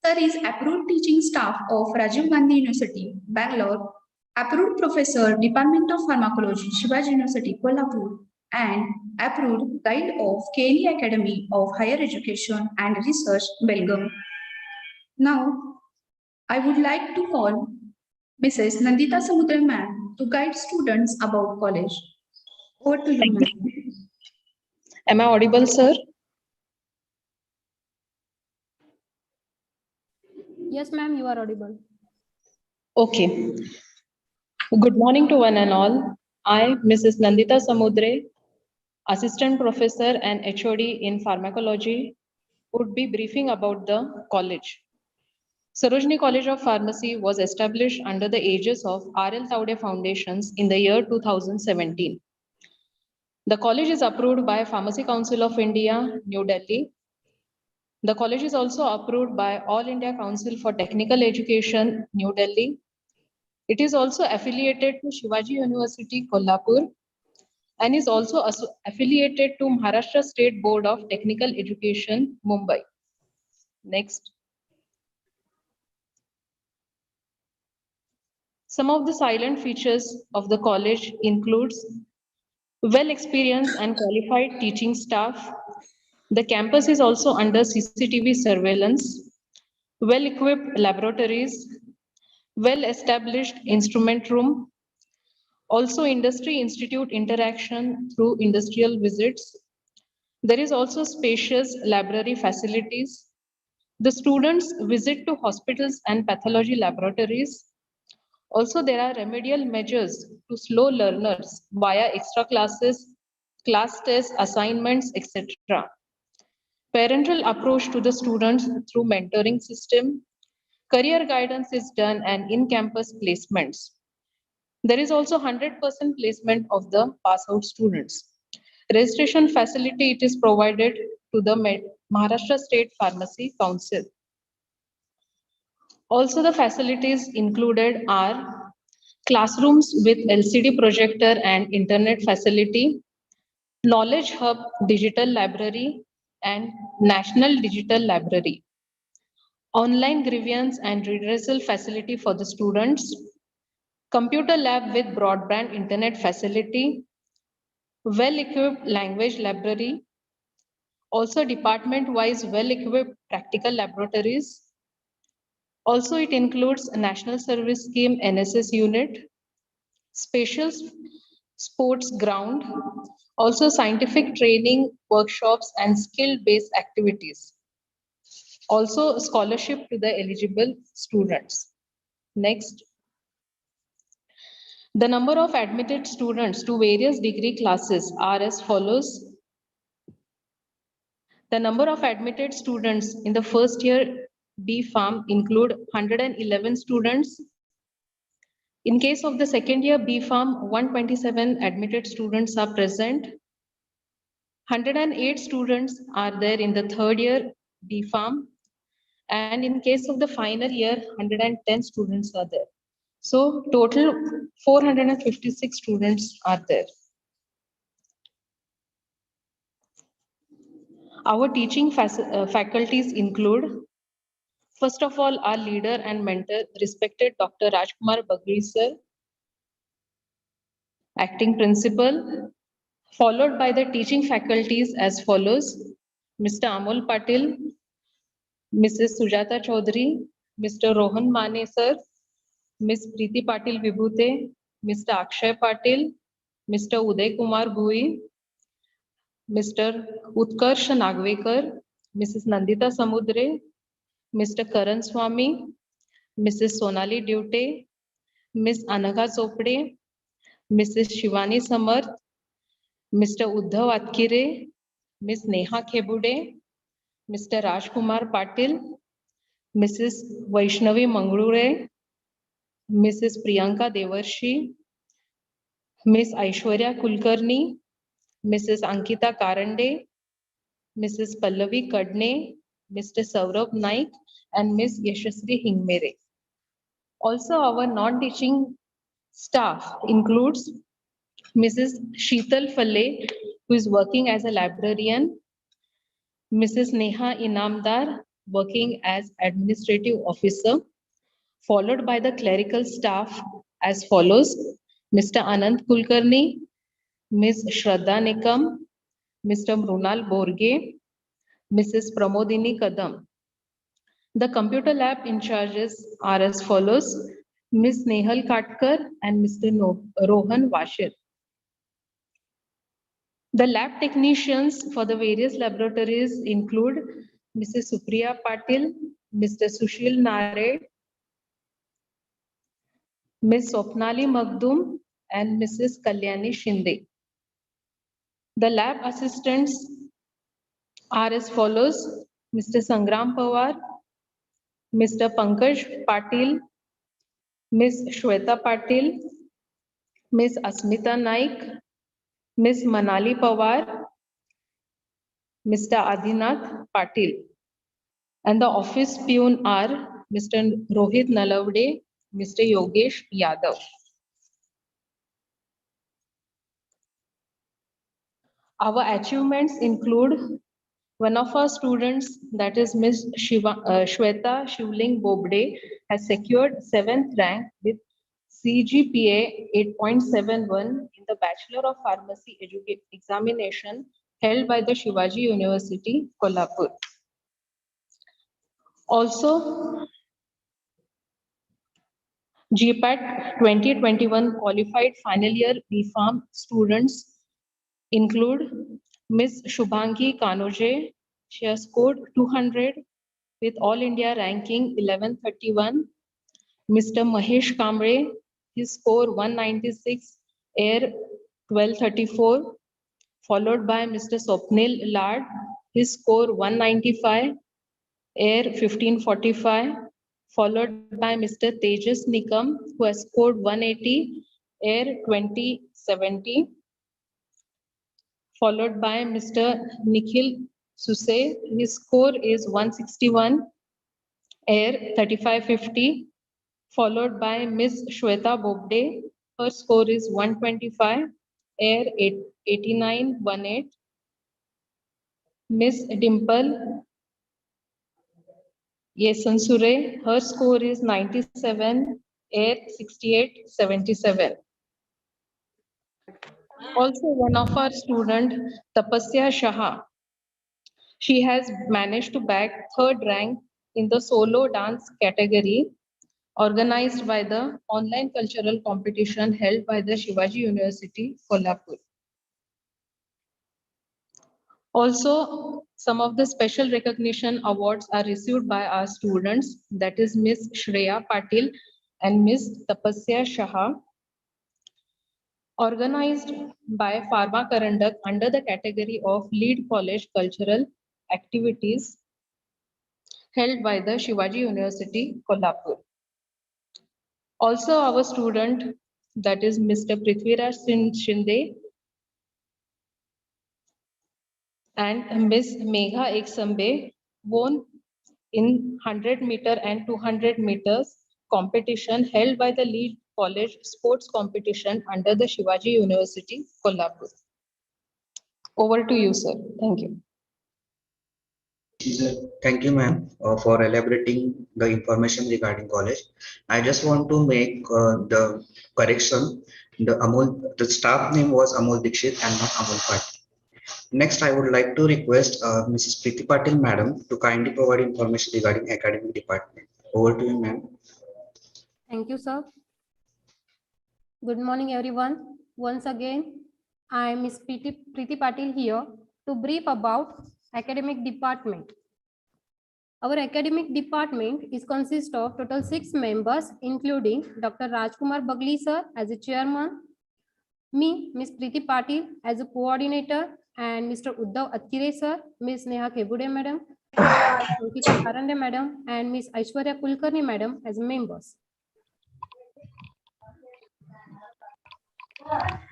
D: Sir is approved teaching staff of Rajiv Gandhi University, Bangalore, approved professor, Department of Pharmacology, Shivaji University, Kolhapur, and approved guide of KLE Academy of Higher Education and Research, Belgaum. Now, I would like to call Mrs. Nandita Samudra ma'am to guide students about college. Over to you, ma'am.
G: Am I audible, sir?
F: Yes, ma'am, you are audible.
G: Okay. Good morning to one and all. I, Mrs. Nandita Samudre, Assistant Professor and HOD in Pharmacology, would be briefing about the college. Sarojini College of Pharmacy was established under the aegis of R.L. Taude Foundations in the year 2017. The college is approved by Pharmacy Council of India, New Delhi. The college is also approved by All India Council for Technical Education, New Delhi. It is also affiliated to Shivaji University, Kolhapur, and is also affiliated to Maharashtra State Board of Technical Education, Mumbai. Next. Some of the silent features of the college includes well-experienced and qualified teaching staff. The campus is also under CCTV surveillance, well-equipped laboratories, well-established instrument room, also industry institute interaction through industrial visits. There is also spacious library facilities. The students visit to hospitals and pathology laboratories. Also, there are remedial measures to slow learners via extra classes, class tests, assignments, etc. Parental approach to the students through mentoring system. Career guidance is done and in-campus placements. There is also 100% placement of the pass-out students. Registration facility it is provided to the Maharashtra State Pharmacy Council. Also the facilities included are classrooms with LCD projector and internet facility, Knowledge Hub Digital Library and National Digital Library, online grievance and redressal facility for the students, computer lab with broadband internet facility, well-equipped language library, also department-wise well-equipped practical laboratories. Also, it includes a National Service Scheme NSS unit, spatial sports ground, also scientific training, workshops, and skill-based activities. Also, scholarship to the eligible students. Next. The number of admitted students to various degree classes are as follows. The number of admitted students in the first year B Pharm include 111 students. In case of the second year B Pharm, 127 admitted students are present. 108 students are there in the third year B Pharm. And in case of the final year, 110 students are there. So total 456 students are there. Our teaching faculties include, first of all, our leader and mentor, respected Dr. Rajkumar Bagri sir, acting principal, followed by the teaching faculties as follows: Mr. Amol Patil, Mrs. Sujata Chaudhary, Mr. Rohan Mane sir, Ms. Preeti Patil Vibhute, Mr. Akshay Patil, Mr. Uday Kumar Bhui, Mr. Utkarsh Nagvekar, Mrs. Nandita Samudre, Mr. Karan Swami, Mrs. Sonali Dute, Ms. Anagha Chopde, Mrs. Shivani Samarth, Mr. Uddhav Atkire, Ms. Neha Kebude, Mr. Rajkumar Patil, Mrs. Vaishnavi Manglure, Mrs. Priyanka Devarshi, Ms. Aishwarya Kulkarni, Mrs. Ankita Karande, Mrs. Pallavi Kadne, Mr. Saurabh Naik, and Ms. Yashasri Hingmere. Also, our non-teaching staff includes Mrs. Sheetal Falle, who is working as a librarian, Mrs. Neha Inamdar, working as administrative officer, followed by the clerical staff as follows: Mr. Anand Kulkarni, Ms. Shraddha Nikam, Mr. Mrunal Borge, Mrs. Pramodini Kadam. The computer lab in charges are as follows: Ms. Nehal Katkar and Mr. Rohan Vashir. The lab technicians for the various laboratories include Mrs. Supriya Patil, Mr. Sushil Nare, Ms. Swapnali Magdum, and Mrs. Kalyani Shinde. The lab assistants are as follows: Mr. Sangram Pawar, Mr. Pankaj Patil, Ms. Shweta Patil, Ms. Asmita Naik, Ms. Manali Pawar, Mr. Adinath Patil. And the office peon are Mr. Rohit Nalavde, Mr. Yogesh Yadav. Our achievements include one of our students, that is Ms. Shweta Shivling Bobde, has secured 7th rank with CGPA 8.71 in the Bachelor of Pharmacy examination held by the Shivaji University, Kolhapur. Also, GPAT 2021 qualified final year BPharm students include Ms. Shubhangi Kanoje. She has scored 200 with All India ranking 1131. Mr. Mahesh Kamre, his score 196, Air 1234, followed by Mr. Swapnil Lad, his score 195, Air 1545, followed by Mr. Tejas Nikam, who has scored 180, Air 2070, followed by Mr. Nikhil Suse, his score is 161, Air 3550, followed by Ms. Shweta Bobde, her score is 125, Air 8918, Ms. Dimple Yesansure, her score is 97, Air 6877. Also, one of our student, Tapasya Shah, she has managed to bag 3rd rank in the solo dance category organized by the online cultural competition held by the Shivaji University, Kolhapur. Also, some of the special recognition awards are received by our students, that is Ms. Shreya Patil and Ms. Tapasya Shah, organized by Pharma Karandak under the category of Lead College Cultural Activities held by the Shivaji University, Kolhapur. Also, our student, that is Mr. Prithviraj Shinde and Ms. Megha Eksambe, won in 100 meter and 200 meters competition held by the Lead College Sports Competition under the Shivaji University, Kolhapur. Over to you, sir. Thank you.
B: Thank you, ma'am, for elaborating the information regarding college. I just want to make the correction. The staff name was Amol Dikshit and not Amol Patil. Next, I would like to request Mrs. Preeti Patil, madam, to kindly provide information regarding academic department. Over to you, ma'am.
F: Thank you, sir. Good morning, everyone. Once again, I am Ms. Preeti Patil here to brief about academic department. Our academic department is consist of total 6 members, including Dr. Rajkumar Bagli sir as a chairman, me, Ms. Preeti Patil as a coordinator, and Mr. Uddhav Atkire sir, Ms. Neha Kebude madam, Ankita Karande madam, and Ms. Aishwarya Kulkarni madam as members.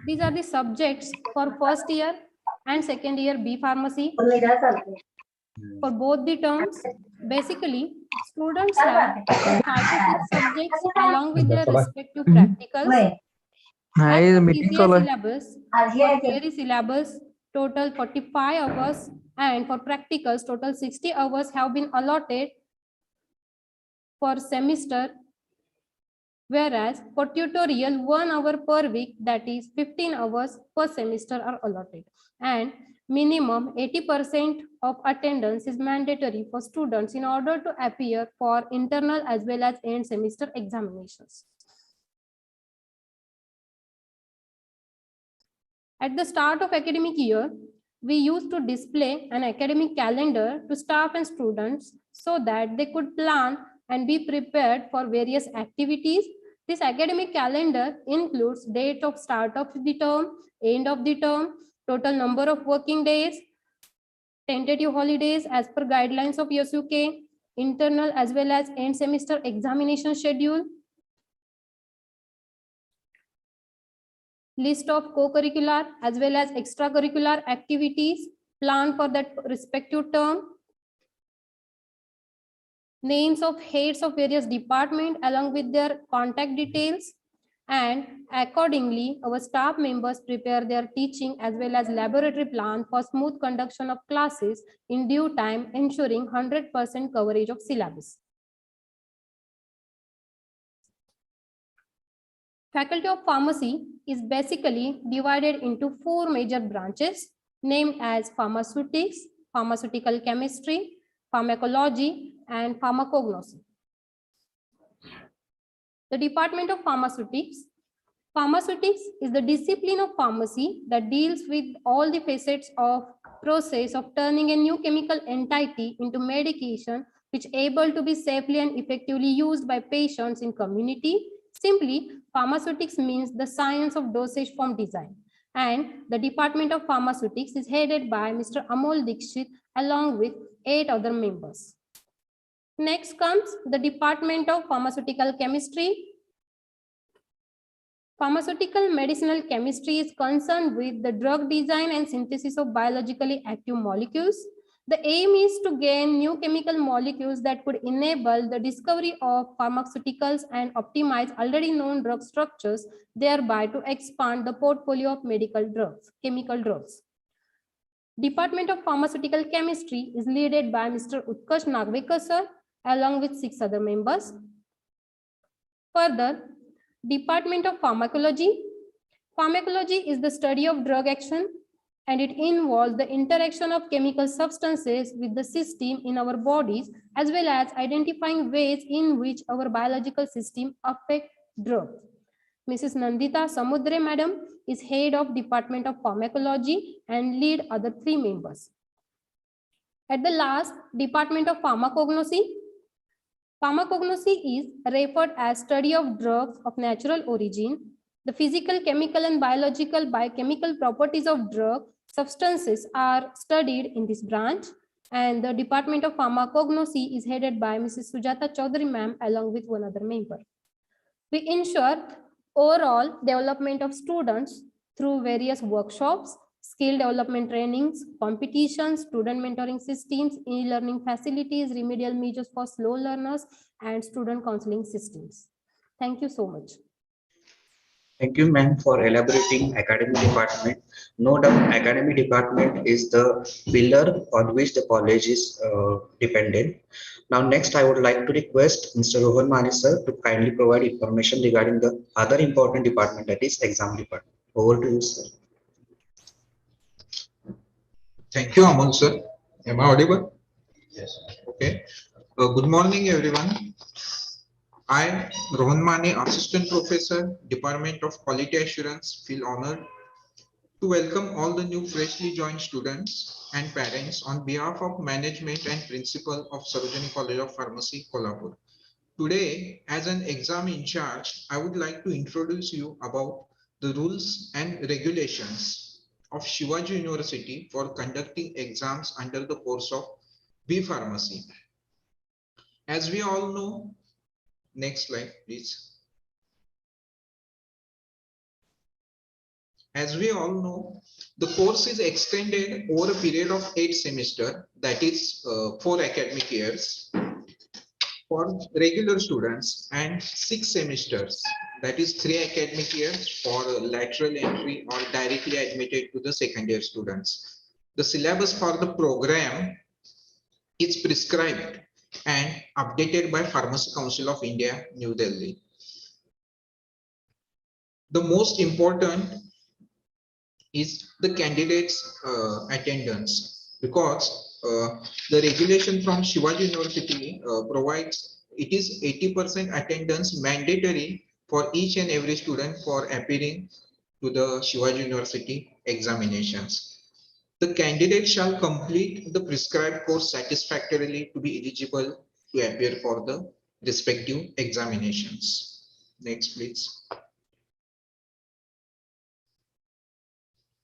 F: These are the subjects for first year and second year B Pharmacy. For both the terms, basically, students have 5 to 6 subjects along with their respective practicals. As per PCI syllabus, for theory syllabus, total 45 hours, and for practicals, total 60 hours have been allotted for semester, whereas for tutorial, 1 hour per week, that is 15 hours per semester are allotted. And minimum 80% of attendance is mandatory for students in order to appear for internal as well as end semester examinations. At the start of academic year, we used to display an academic calendar to staff and students so that they could plan and be prepared for various activities. This academic calendar includes date of start of the term, end of the term, total number of working days, tentative holidays as per guidelines of SUK, internal as well as end semester examination schedule, list of co-curricular as well as extracurricular activities planned for that respective term, names of heads of various departments along with their contact details, and accordingly our staff members prepare their teaching as well as laboratory plan for smooth conduction of classes in due time, ensuring 100% coverage of syllabus. Faculty of Pharmacy is basically divided into 4 major branches named as Pharmaceutics, Pharmaceutical Chemistry, Pharmacology, and Pharmacognosy. The Department of Pharmaceutics. Pharmaceutics is the discipline of pharmacy that deals with all the facets of process of turning a new chemical entity into medication which able to be safely and effectively used by patients in community. Simply, pharmaceutics means the science of dosage form design. And the Department of Pharmaceutics is headed by Mr. Amol Dikshit along with 8 other members. Next comes the Department of Pharmaceutical Chemistry. Pharmaceutical medicinal chemistry is concerned with the drug design and synthesis of biologically active molecules. The aim is to gain new chemical molecules that could enable the discovery of pharmaceuticals and optimize already known drug structures, thereby to expand the portfolio of medical drugs, chemical drugs. Department of Pharmaceutical Chemistry is led by Mr. Utkarsh Nagvekar sir, along with 6 other members. Further, Department of Pharmacology. Pharmacology is the study of drug action, and it involves the interaction of chemical substances with the system in our bodies, as well as identifying ways in which our biological system affect drugs. Mrs. Nandita Samudre Madam is head of Department of Pharmacology and lead other 3 members. At the last, Department of Pharmacognosy. Pharmacognosy is referred as study of drugs of natural origin. The physical, chemical, and biological biochemical properties of drug substances are studied in this branch, and the Department of Pharmacognosy is headed by Mrs. Sujata Chaudhary ma'am along with 1 other member. We ensure overall development of students through various workshops, skill development trainings, competitions, student mentoring systems, e-learning facilities, remedial measures for slow learners, and student counseling systems. Thank you so much.
B: Thank you, ma'am, for elaborating academic department. No doubt, academic department is the pillar on which the college is dependent. Now, next, I would like to request Mr. Rohan Mani sir to kindly provide information regarding the other important department, that is exam department. Over to you, sir.
H: Thank you, Amol sir. Am I audible? Yes. Okay. Good morning, everyone. I am Rohan Mane, Assistant Professor, Department of Quality Assurance. Feel honored to welcome all the new freshly joined students and parents on behalf of management and principal of Sarojini College of Pharmacy, Kolhapur. Today, as an exam in charge, I would like to introduce you about the rules and regulations of Shivaji University for conducting exams under the course of B Pharmacy. As we all know, next slide, please. As we all know, the course is extended over a period of 8 semesters, that is 4 academic years for regular students, and 6 semesters, that is 3 academic years for lateral entry or directly admitted to the second year students. The syllabus for the program is prescribed and updated by Pharmacy Council of India, New Delhi. The most important is the candidates attendance, because the regulation from Shivaji University provides it is 80% attendance mandatory for each and every student for appearing to the Shivaji University examinations. The candidate shall complete the prescribed course satisfactorily to be eligible to appear for the respective examinations. Next, please.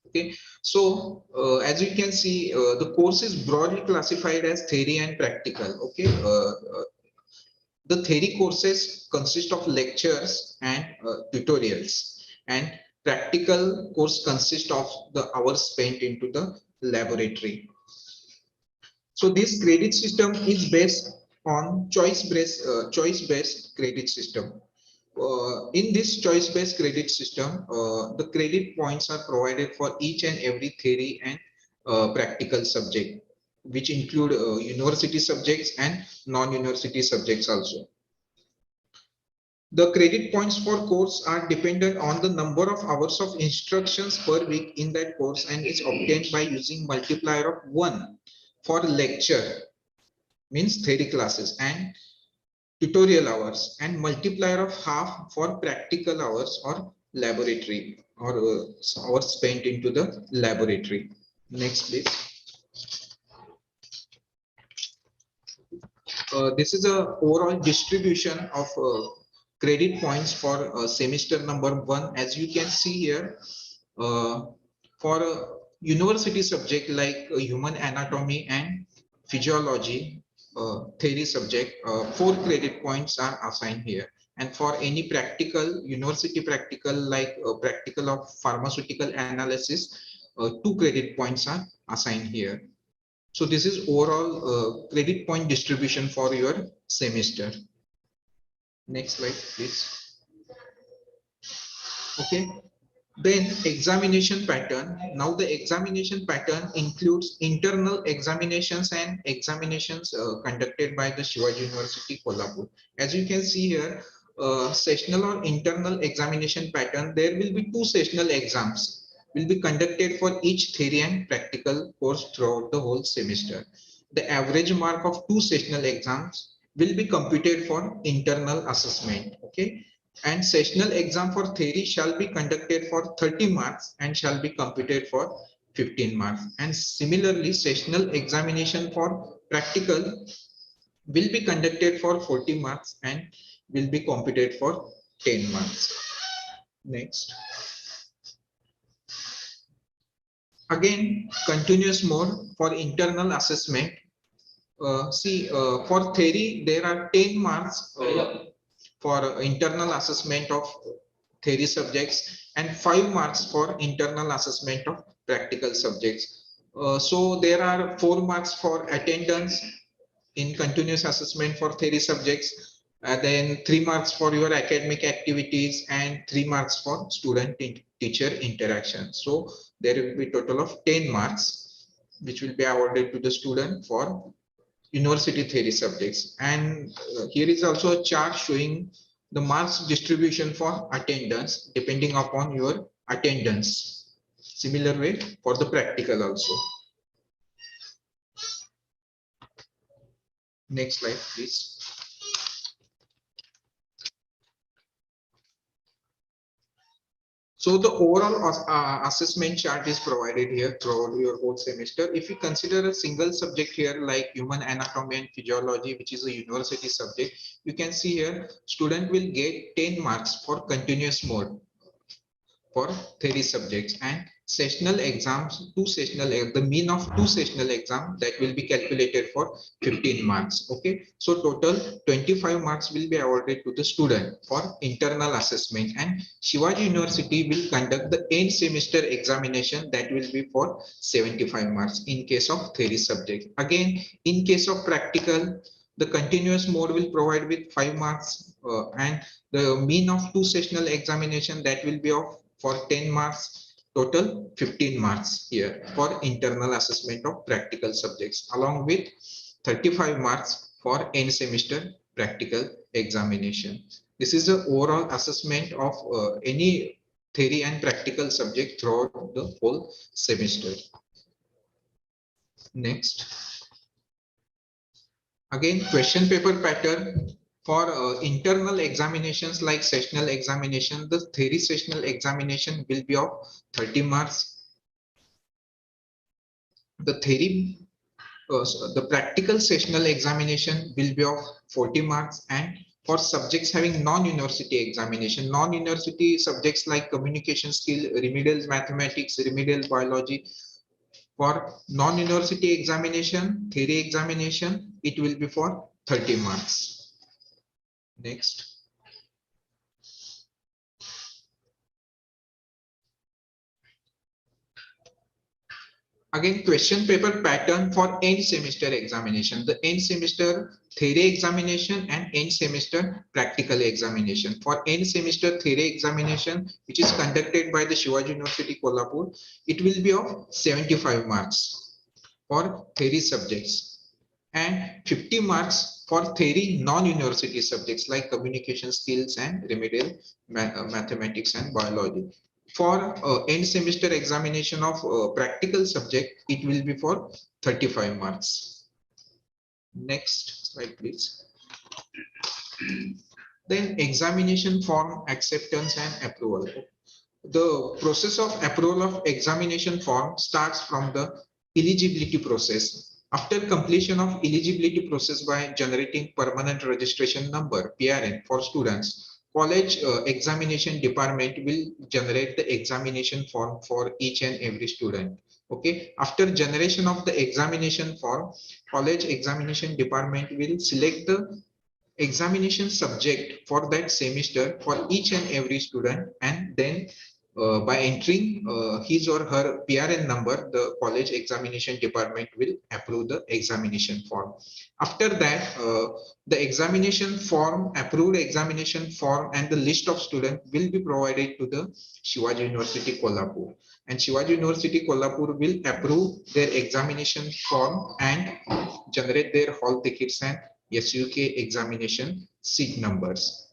H: Okay, so as you can see, the course is broadly classified as theory and practical. Okay, the theory courses consist of lectures and tutorials, and practical course consists of the hours spent into the laboratory. So this credit system is based on choice-based credit system. In this choice-based credit system, the credit points are provided for each and every theory and practical subject, which include university subjects and non-university subjects also. The credit points for course are dependent on the number of hours of instructions per week in that course, and is obtained by using multiplier of 1 for lecture, means theory classes, and tutorial hours, and multiplier of half for practical hours or laboratory or hours spent into the laboratory. Next, please. This is a overall distribution of credit points for semester number 1. As you can see here, for a university subject like human anatomy and physiology theory subject, 4 credit points are assigned here. And for any practical, university practical like practical of pharmaceutical analysis, 2 credit points are assigned here. So this is overall credit point distribution for your semester. Next slide, please. Okay. Then examination pattern. Now the examination pattern includes internal examinations and examinations conducted by the Shivaji University, Kolhapur. As you can see here, sessional or internal examination pattern, there will be 2 sessional exams will be conducted for each theory and practical course throughout the whole semester. The average mark of 2 sessional exams will be computed for internal assessment. Okay. And sessional exam for theory shall be conducted for 30 marks and shall be computed for 15 marks. And similarly, sessional examination for practical will be conducted for 40 marks and will be computed for 10 marks. Next. Again, continuous mode for internal assessment. For theory, there are 10 marks for internal assessment of theory subjects and 5 marks for internal assessment of practical subjects. So there are 4 marks for attendance in continuous assessment for theory subjects, then 3 marks for your academic activities, and 3 marks for student teacher interaction. So there will be a total of 10 marks which will be awarded to the student for university theory subjects. And here is also a chart showing the marks distribution for attendance depending upon your attendance. Similar way for the practical also. Next slide, please. So the overall assessment chart is provided here throughout your whole semester. If you consider a single subject here like human anatomy and physiology, which is a university subject, you can see here student will get 10 marks for continuous mode. for theory subjects, and sessional exams, the mean of two sessional exams that will be calculated for 15 marks. Okay, so total 25 marks will be awarded to the student for internal assessment, and Shivaji University will conduct the end semester examination that will be for 75 marks in case of theory subject. Again, in case of practical, the continuous mode will provide with 5 marks, and the mean of two sessional examination that will be of for 10 marks, total 15 marks here for internal assessment of practical subjects, along with 35 marks for end semester practical examination. This is the overall assessment of any theory and practical subject throughout the whole semester. Next. Again, question paper pattern for internal examinations like sessional examination. The theory sessional examination will be of 30 marks. The theory, the practical sessional examination will be of 40 marks, and for subjects having non-university examination, non-university subjects like communication skill, remedial mathematics, remedial biology, for non-university examination, theory examination, it will be for 30 marks. Next. Again, question paper pattern for end semester examination. The end semester theory examination and end semester practical examination. For end semester theory examination, which is conducted by the Shivaji University Kolhapur, it will be of 75 marks for theory subjects and 50 marks for theory non-university subjects like communication skills and remedial mathematics and biology. For end semester examination of practical subject, it will be for 35 marks. Next slide, please. Then examination form acceptance and approval. The process of approval of examination form starts from the eligibility process. After completion of eligibility process by generating permanent registration number (PRN) for students, college examination department will generate the examination form for each and every student. Okay, after generation of the examination form, college examination department will select the examination subject for that semester for each and every student, and then by entering his or her PRN number, the college examination department will approve the examination form. After that, the examination form, approved examination form, and the list of students will be provided to the Shivaji University Kolhapur. And Shivaji University Kolhapur will approve their examination form and generate their hall tickets and SUK examination seat numbers.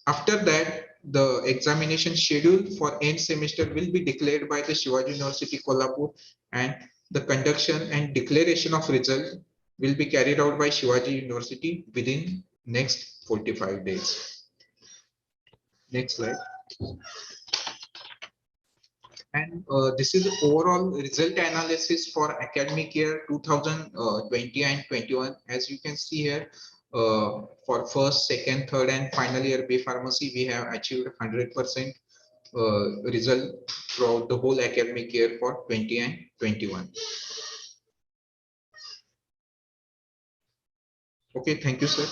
H: After that, the examination schedule for end semester will be declared by the Shivaji University Kolhapur, and the conduction and declaration of result will be carried out by Shivaji University within next 45 days. Next slide. And this is the overall result analysis for academic year 2020 and 21. As you can see here, for first, second, third, and final year B Pharmacy, we have achieved 100% result throughout the whole academic year for 20 and 21. Okay, thank you, sir.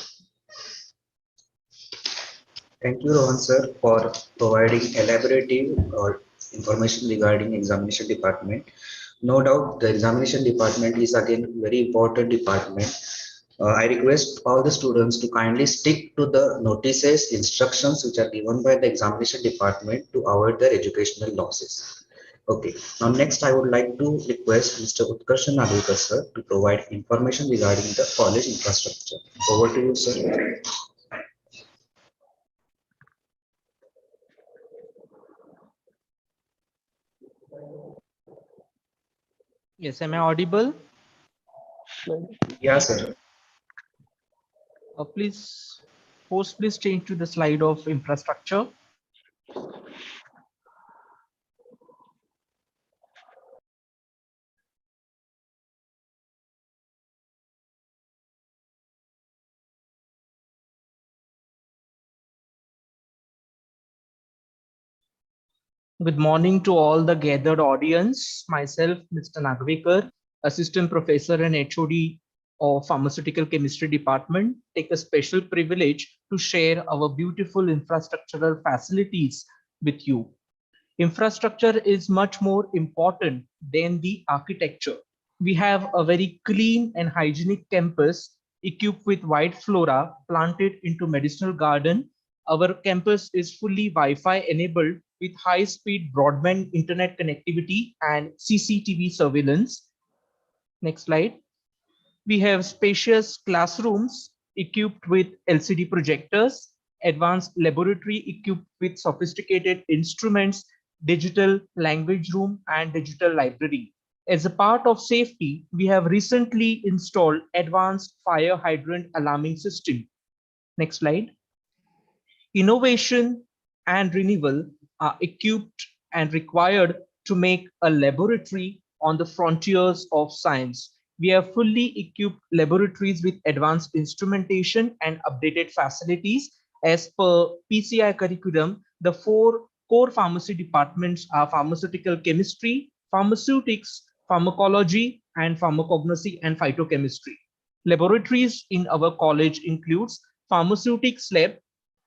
B: Thank you, Rohan sir, for providing elaborative information regarding examination department. No doubt the examination department is again very important department. I request all the students to kindly stick to the notices, instructions which are given by the examination department to avoid their educational losses. Okay, now next I would like to request Mr. Utkarshan Nagulkar sir to provide information regarding the college infrastructure. Over to you, sir.
I: Yes, am I audible?
B: Yeah, sir.
I: Please, host, please change to the slide of infrastructure. Good morning to all the gathered audience. Myself, Mr. Nagvekar, Assistant Professor and HOD of Pharmaceutical Chemistry Department, take a special privilege to share our beautiful infrastructural facilities with you. Infrastructure is much more important than the architecture. We have a very clean and hygienic campus equipped with white flora planted into medicinal garden. Our campus is fully Wi-Fi enabled with high-speed broadband internet connectivity and CCTV surveillance. Next slide. We have spacious classrooms equipped with LCD projectors, advanced laboratory equipped with sophisticated instruments, digital language room, and digital library. As a part of safety, we have recently installed advanced fire hydrant alarming system. Next slide. Innovation and renewal are equipped and required to make a laboratory on the frontiers of science. We have fully equipped laboratories with advanced instrumentation and updated facilities. As per PCI curriculum, the 4 core pharmacy departments are pharmaceutical chemistry, pharmaceutics, pharmacology, and pharmacognosy and phytochemistry. Laboratories in our college includes pharmaceutics lab,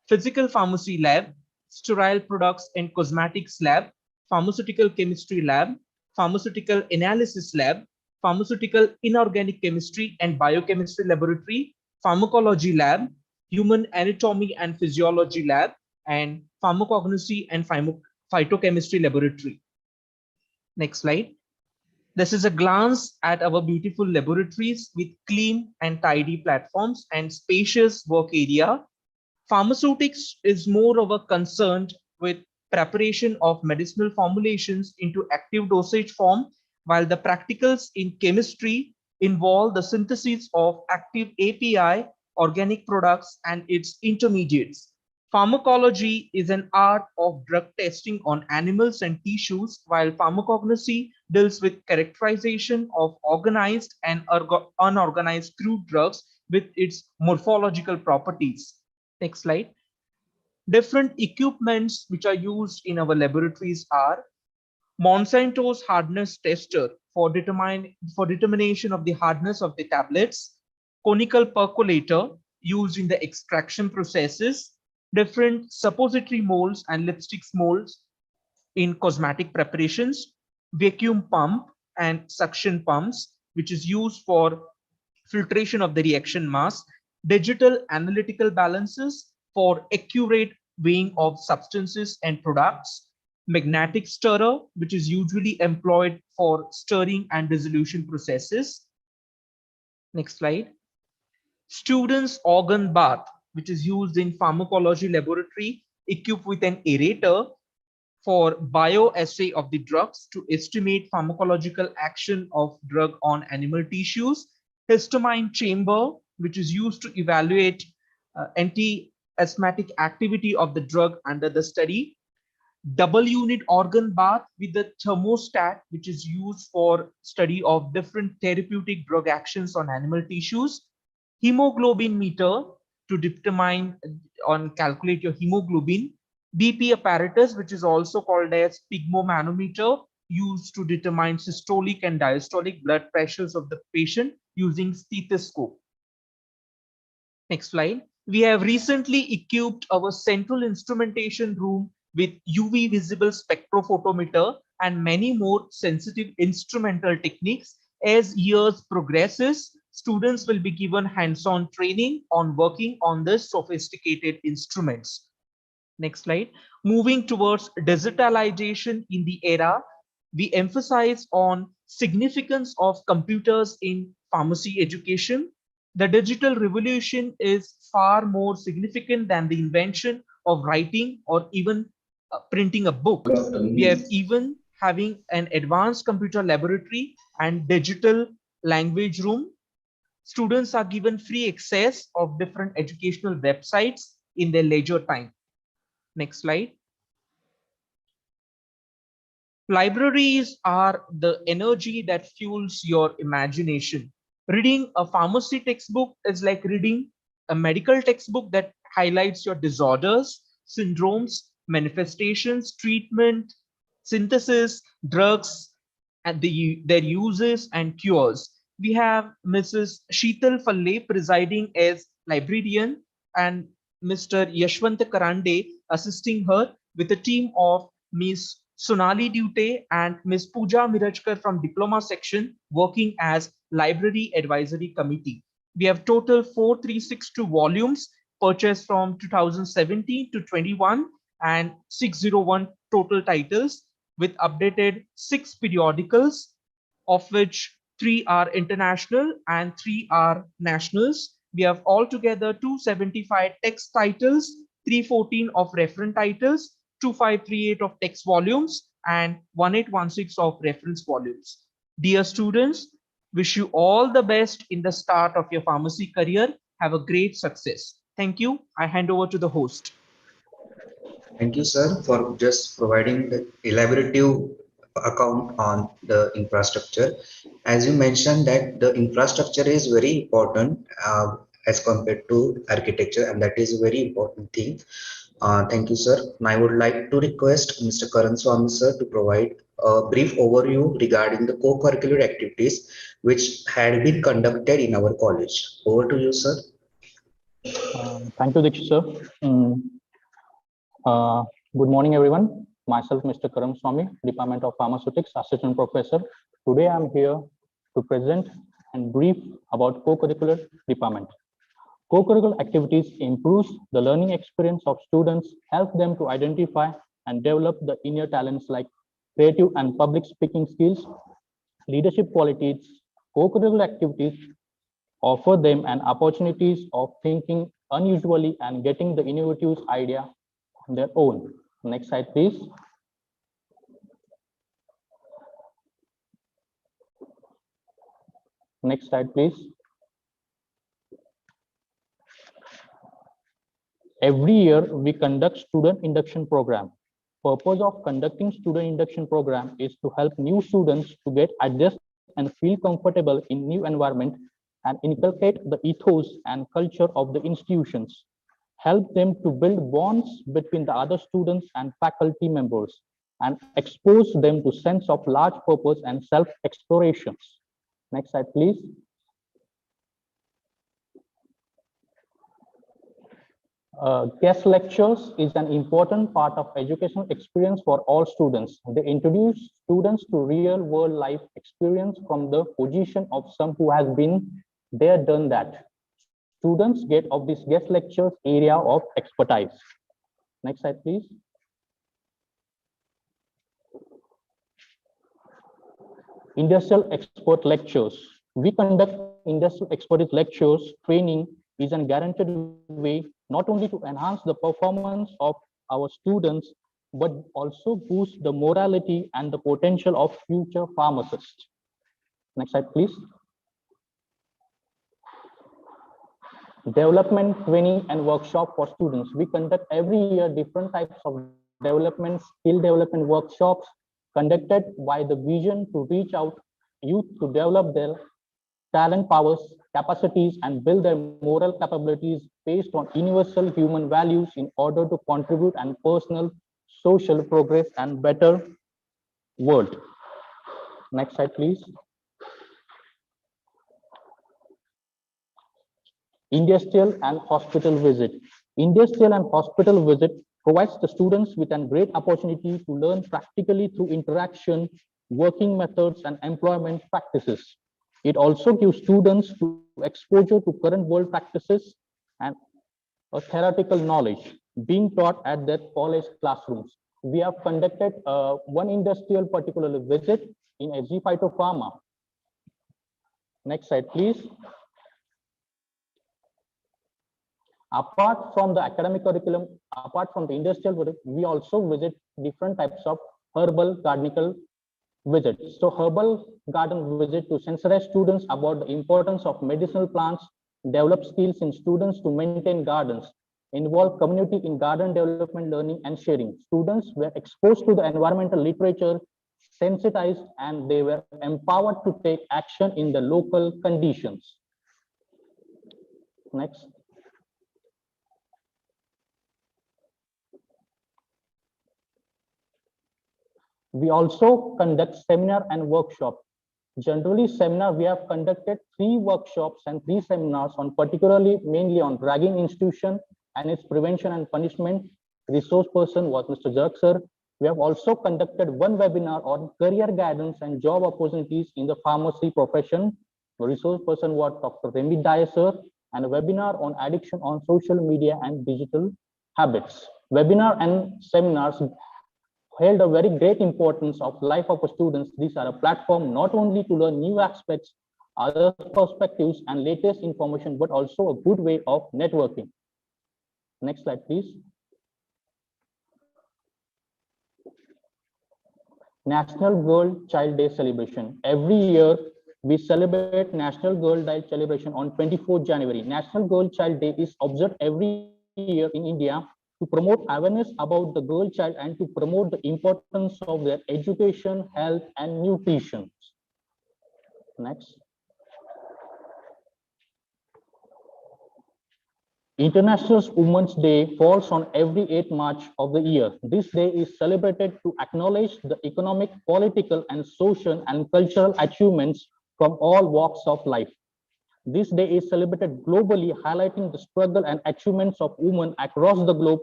I: physical pharmacy lab, sterile products and cosmetics lab, pharmaceutical chemistry lab, pharmaceutical analysis lab, pharmaceutical inorganic chemistry and biochemistry laboratory, pharmacology lab, human anatomy and physiology lab, and pharmacognosy and phytochemistry laboratory. Next slide. This is a glance at our beautiful laboratories with clean and tidy platforms and spacious work area. Pharmaceutics is more of a concern with preparation of medicinal formulations into active dosage form, while the practicals in chemistry involve the synthesis of active API, organic products, and its intermediates. Pharmacology is an art of drug testing on animals and tissues, while pharmacognosy deals with characterization of organized and unorganized crude drugs with its morphological properties. Next slide. Different equipments which are used in our laboratories are Monsanto's hardness tester for determination of the hardness of the tablets, conical percolator used in the extraction processes, different suppository molds and lipsticks molds in cosmetic preparations, vacuum pump and suction pumps, which is used for filtration of the reaction mass, digital analytical balances for accurate weighing of substances and products, magnetic stirrer, which is usually employed for stirring and dissolution processes. Next slide. Students' organ bath, which is used in pharmacology laboratory, equipped with an aerator for bioassay of the drugs to estimate pharmacological action of drug on animal tissues, histamine chamber, which is used to evaluate anti-asthmatic activity of the drug under the study, double unit organ bath with the thermostat, which is used for study of different therapeutic drug actions on animal tissues, hemoglobin meter to determine calculate your hemoglobin, BP apparatus, which is also called as sphygmomanometer, used to determine systolic and diastolic blood pressures of the patient using stethoscope. Next slide. We have recently equipped our central instrumentation room with UV visible spectrophotometer and many more sensitive instrumental techniques. As years progresses, students will be given hands-on training on working on the sophisticated instruments. Next slide. Moving towards digitalization in the era, we emphasize on significance of computers in pharmacy education. The digital revolution is far more significant than the invention of writing or even printing a book. We have even having an advanced computer laboratory and digital language room. Students are given free access of different educational websites in their leisure time. Next slide. Libraries are the energy that fuels your imagination. Reading a pharmacy textbook is like reading a medical textbook that highlights your disorders, syndromes, manifestations, treatment, synthesis, drugs, and their uses and cures. We have Mrs. Sheetal Falle presiding as librarian and Mr. Yashwant Karande assisting her with a team of Ms. Sonali Dute and Ms. Pooja Mirajkar from Diploma section working as Library Advisory Committee. We have total 4362 volumes purchased from 2017 to 21 and 601 total titles with updated 6 periodicals, of which 3 are international and 3 are nationals. We have altogether 275 text titles, 314 of reference titles, 2538 of text volumes, and 1816 of reference volumes. Dear students, wish you all the best in the start of your pharmacy career. Have a great success. Thank you. I hand over to the host.
B: Thank you, sir, for just providing the elaborative account on the infrastructure. As you mentioned that the infrastructure is very important as compared to architecture, and that is a very important thing. Thank you, sir. And I would like to request Mr. Karan Swami, sir, to provide a brief overview regarding the co-curricular activities which had been conducted in our college. Over to you, sir.
J: Thank you, Dikshit, sir. Good morning, everyone. Myself, Mr. Karan Swami, Department of Pharmaceutics, Assistant Professor. Today, I'm here to present and brief about co-curricular department. Co-curricular activities improves the learning experience of students, help them to identify and develop the inner talents like creative and public speaking skills, leadership qualities. Co-curricular activities offer them an opportunities of thinking unusually and getting the innovative idea on their own. Next slide, please. Next slide, please. Every year, we conduct student induction program. Purpose of conducting student induction program is to help new students to get adjust and feel comfortable in new environment and inculcate the ethos and culture of the institutions. Help them to build bonds between the other students and faculty members and expose them to sense of large purpose and self-explorations. Next slide, please. Guest lectures is an important part of educational experience for all students. They introduce students to real world life experience from the position of some who has been there, done that. Students get of this guest lectures area of expertise. Next slide, please. Industrial expert lectures. We conduct industrial expertise lectures. Training is a guaranteed way not only to enhance the performance of our students, but also boost the morality and the potential of future pharmacists. Next slide, please. Development training and workshop for students. We conduct every year different types of development, skill development workshops conducted by the vision to reach out youth to develop their talent, powers, capacities, and build their moral capabilities based on universal human values in order to contribute and personal, social progress and better world. Next slide, please. Industrial and hospital visit. Industrial and hospital visit provides the students with a great opportunity to learn practically through interaction, working methods, and employment practices. It also gives students to exposure to current world practices and a theoretical knowledge being taught at their college classrooms. We have conducted one industrial particular visit in SG Phytopharma. Next slide, please. Apart from the academic curriculum, apart from the industrial visit, we also visit different types of herbal gardening visits. So herbal garden visit to sensitize students about the importance of medicinal plants, develop skills in students to maintain gardens, involve community in garden development, learning and sharing. Students were exposed to the environmental literature, sensitized, and they were empowered to take action in the local conditions. Next. We also conduct seminar and workshop. Generally, seminar, we have conducted 3 workshops and 3 seminars on particularly mainly on ragging institution and its prevention and punishment. Resource person was Mr. Jerk sir. We have also conducted 1 webinar on career guidance and job opportunities in the pharmacy profession. The resource person was Dr. Remy Dyer sir, and a webinar on addiction on social media and digital habits. Webinar and seminars held a very great importance of life of students. These are a platform not only to learn new aspects, other perspectives and latest information, but also a good way of networking. Next slide, please. National Girl Child Day celebration. Every year, we celebrate National Girl Child celebration on 24th January. National Girl Child Day is observed every year in India to promote awareness about the girl child and to promote the importance of their education, health, and nutrition. Next. International Women's Day falls on every 8th March of the year. This day is celebrated to acknowledge the economic, political, and social and cultural achievements from all walks of life. This day is celebrated globally, highlighting the struggle and achievements of women across the globe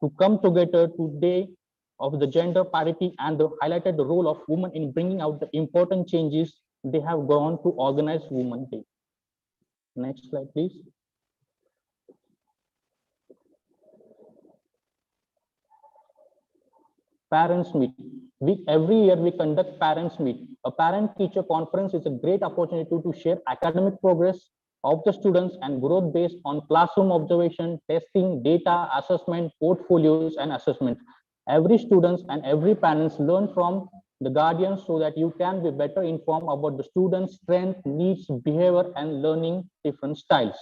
J: to come together today of the gender parity and highlighted the role of women in bringing out the important changes they have gone to organize Women's Day. Next slide, please. Parents meet. Every year we conduct parents meet. A parent-teacher conference is a great opportunity to share academic progress of the students and growth based on classroom observation, testing, data, assessment, portfolios, and assessment. Every students and every parents learn from the guardians so that you can be better informed about the students' strength, needs, behavior, and learning different styles.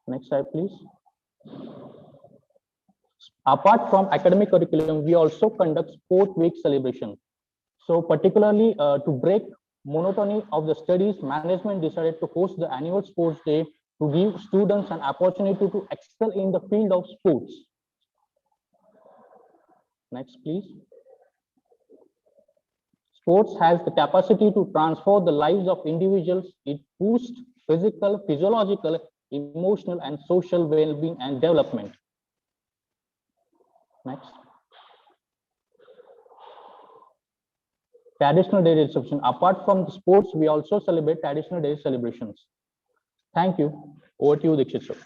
J: Next slide, please. Apart from academic curriculum, we also conduct sport week celebration. So particularly to break monotony of the studies, management decided to host the annual sports day to give students an opportunity to excel in the field of sports. Next, please. Sports has the capacity to transform the lives of individuals. It boosts physical, physiological, emotional, and social well-being and development. Next. Traditional day celebration. Apart from the sports, we also celebrate traditional day celebrations. Thank you. Over to you, Dikshit sir.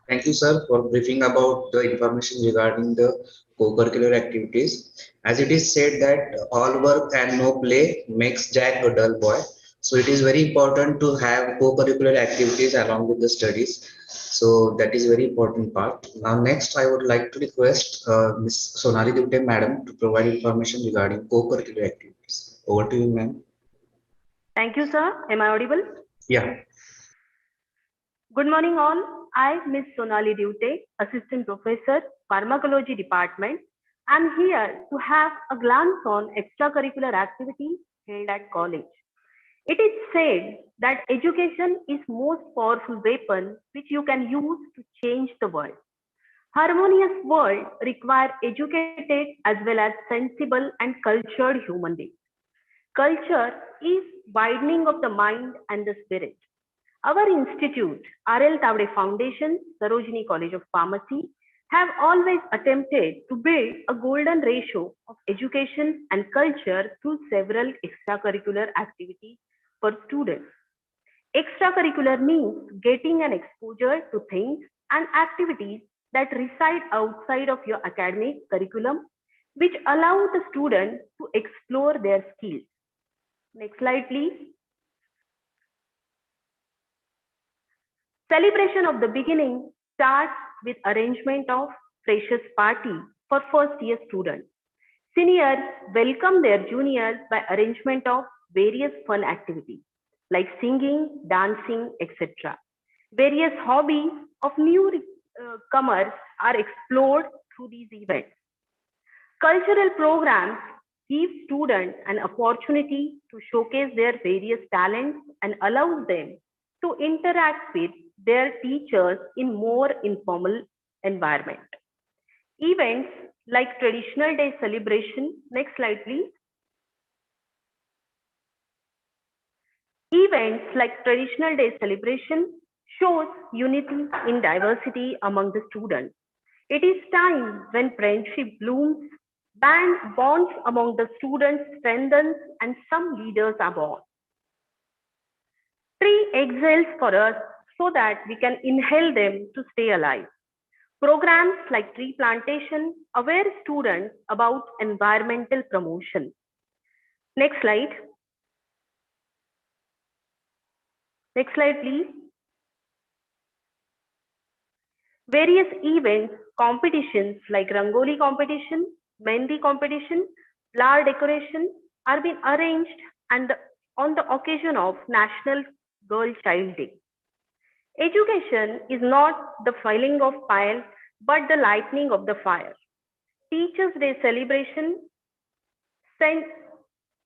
B: Thank you, sir, for briefing about the information regarding the co-curricular activities. As it is said that all work and no play makes Jack a dull boy. So it is very important to have co-curricular activities along with the studies. So that is very important part. Now, next, I would like to request Ms. Sonali Dubte, madam, to provide information regarding co-curricular activities. Over to you, ma'am.
K: Thank you, sir. Am I audible?
B: Yeah.
K: Good morning, all. I, Ms. Sonali Dubte, Assistant Professor, Pharmacology Department. I'm here to have a glance on extracurricular activities held at college. It is said that education is most powerful weapon which you can use to change the world. Harmonious world require educated as well as sensible and cultured human beings. Culture is widening of the mind and the spirit. Our institute, R.L. Tavde Foundation, Sarojini College of Pharmacy, have always attempted to build a golden ratio of education and culture through several extracurricular activities for students. Extracurricular means getting an exposure to things and activities that reside outside of your academic curriculum, which allow the student to explore their skills. Next slide, please. Celebration of the beginning starts with arrangement of freshers party for first year students. Seniors welcome their juniors by arrangement of various fun activities like singing, dancing, etc. Various hobbies of newcomers are explored through these events. Cultural programs give students an opportunity to showcase their various talents and allows them to interact with their teachers in more informal environment. Events like traditional day celebration. Next slide, please. Events like traditional day celebration shows unity in diversity among the students. It is time when friendship blooms, bonds among the students strengthens, and some leaders are born. Tree exhales for us so that we can inhale them to stay alive. Programs like tree plantation aware students about environmental promotion. Next slide. Next slide, please. Various events, competitions like Rangoli competition, Mehndi competition, flower decoration are being arranged and on the occasion of National Girl Child Day. Education is not the filling of pile, but the lightning of the fire. Teachers' Day celebration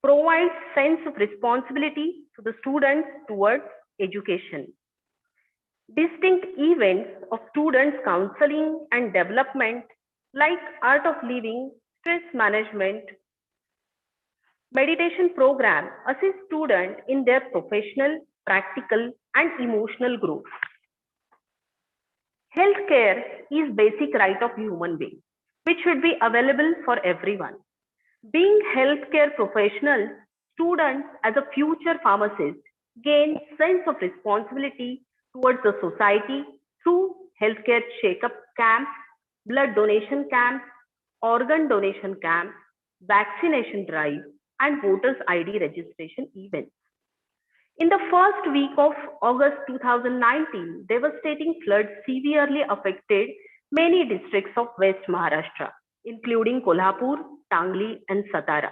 K: provides sense of responsibility to the students towards education. Distinct events of students' counseling and development like art of living, stress management, meditation program assist students in their professional, practical, and emotional growth. Healthcare is basic right of human being, which should be available for everyone. Being healthcare professionals, students as a future pharmacist gain sense of responsibility towards the society through healthcare checkup camps, blood donation camps, organ donation camps, vaccination drive, and voters ID registration events. In the first week of August 2019, devastating floods severely affected many districts of West Maharashtra, including Kolhapur, Tangli, and Satara.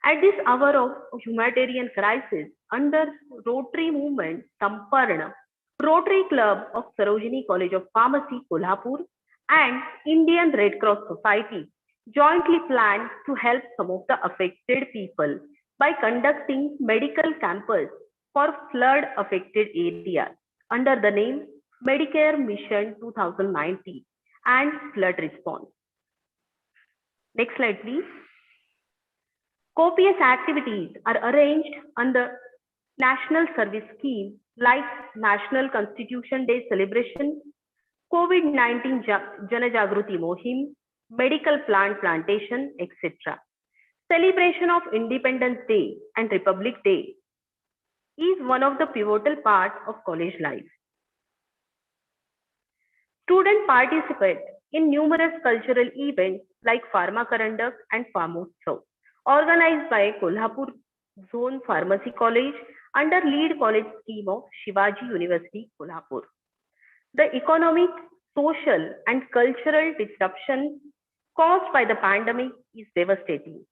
K: At this hour of humanitarian crisis, under Rotary movement Samparna, Rotary Club of Sarojini College of Pharmacy, Kolhapur, and Indian Red Cross Society jointly planned to help some of the affected people by conducting medical campus for flood affected areas under the name Medicare Mission 2019 and flood response. Next slide, please. Copious activities are arranged under National Service Scheme like National Constitution Day celebration, COVID-19 Janajagruti Mohim, medical plant plantation, etc. Celebration of Independence Day and Republic Day is one of the pivotal parts of college life. Students participate in numerous cultural events like Pharma Karandak and Pharmotsav, organized by Kolhapur Zone Pharmacy College under lead college scheme of Shivaji University, Kolhapur. The economic, social, and cultural disruption caused by the pandemic is devastating.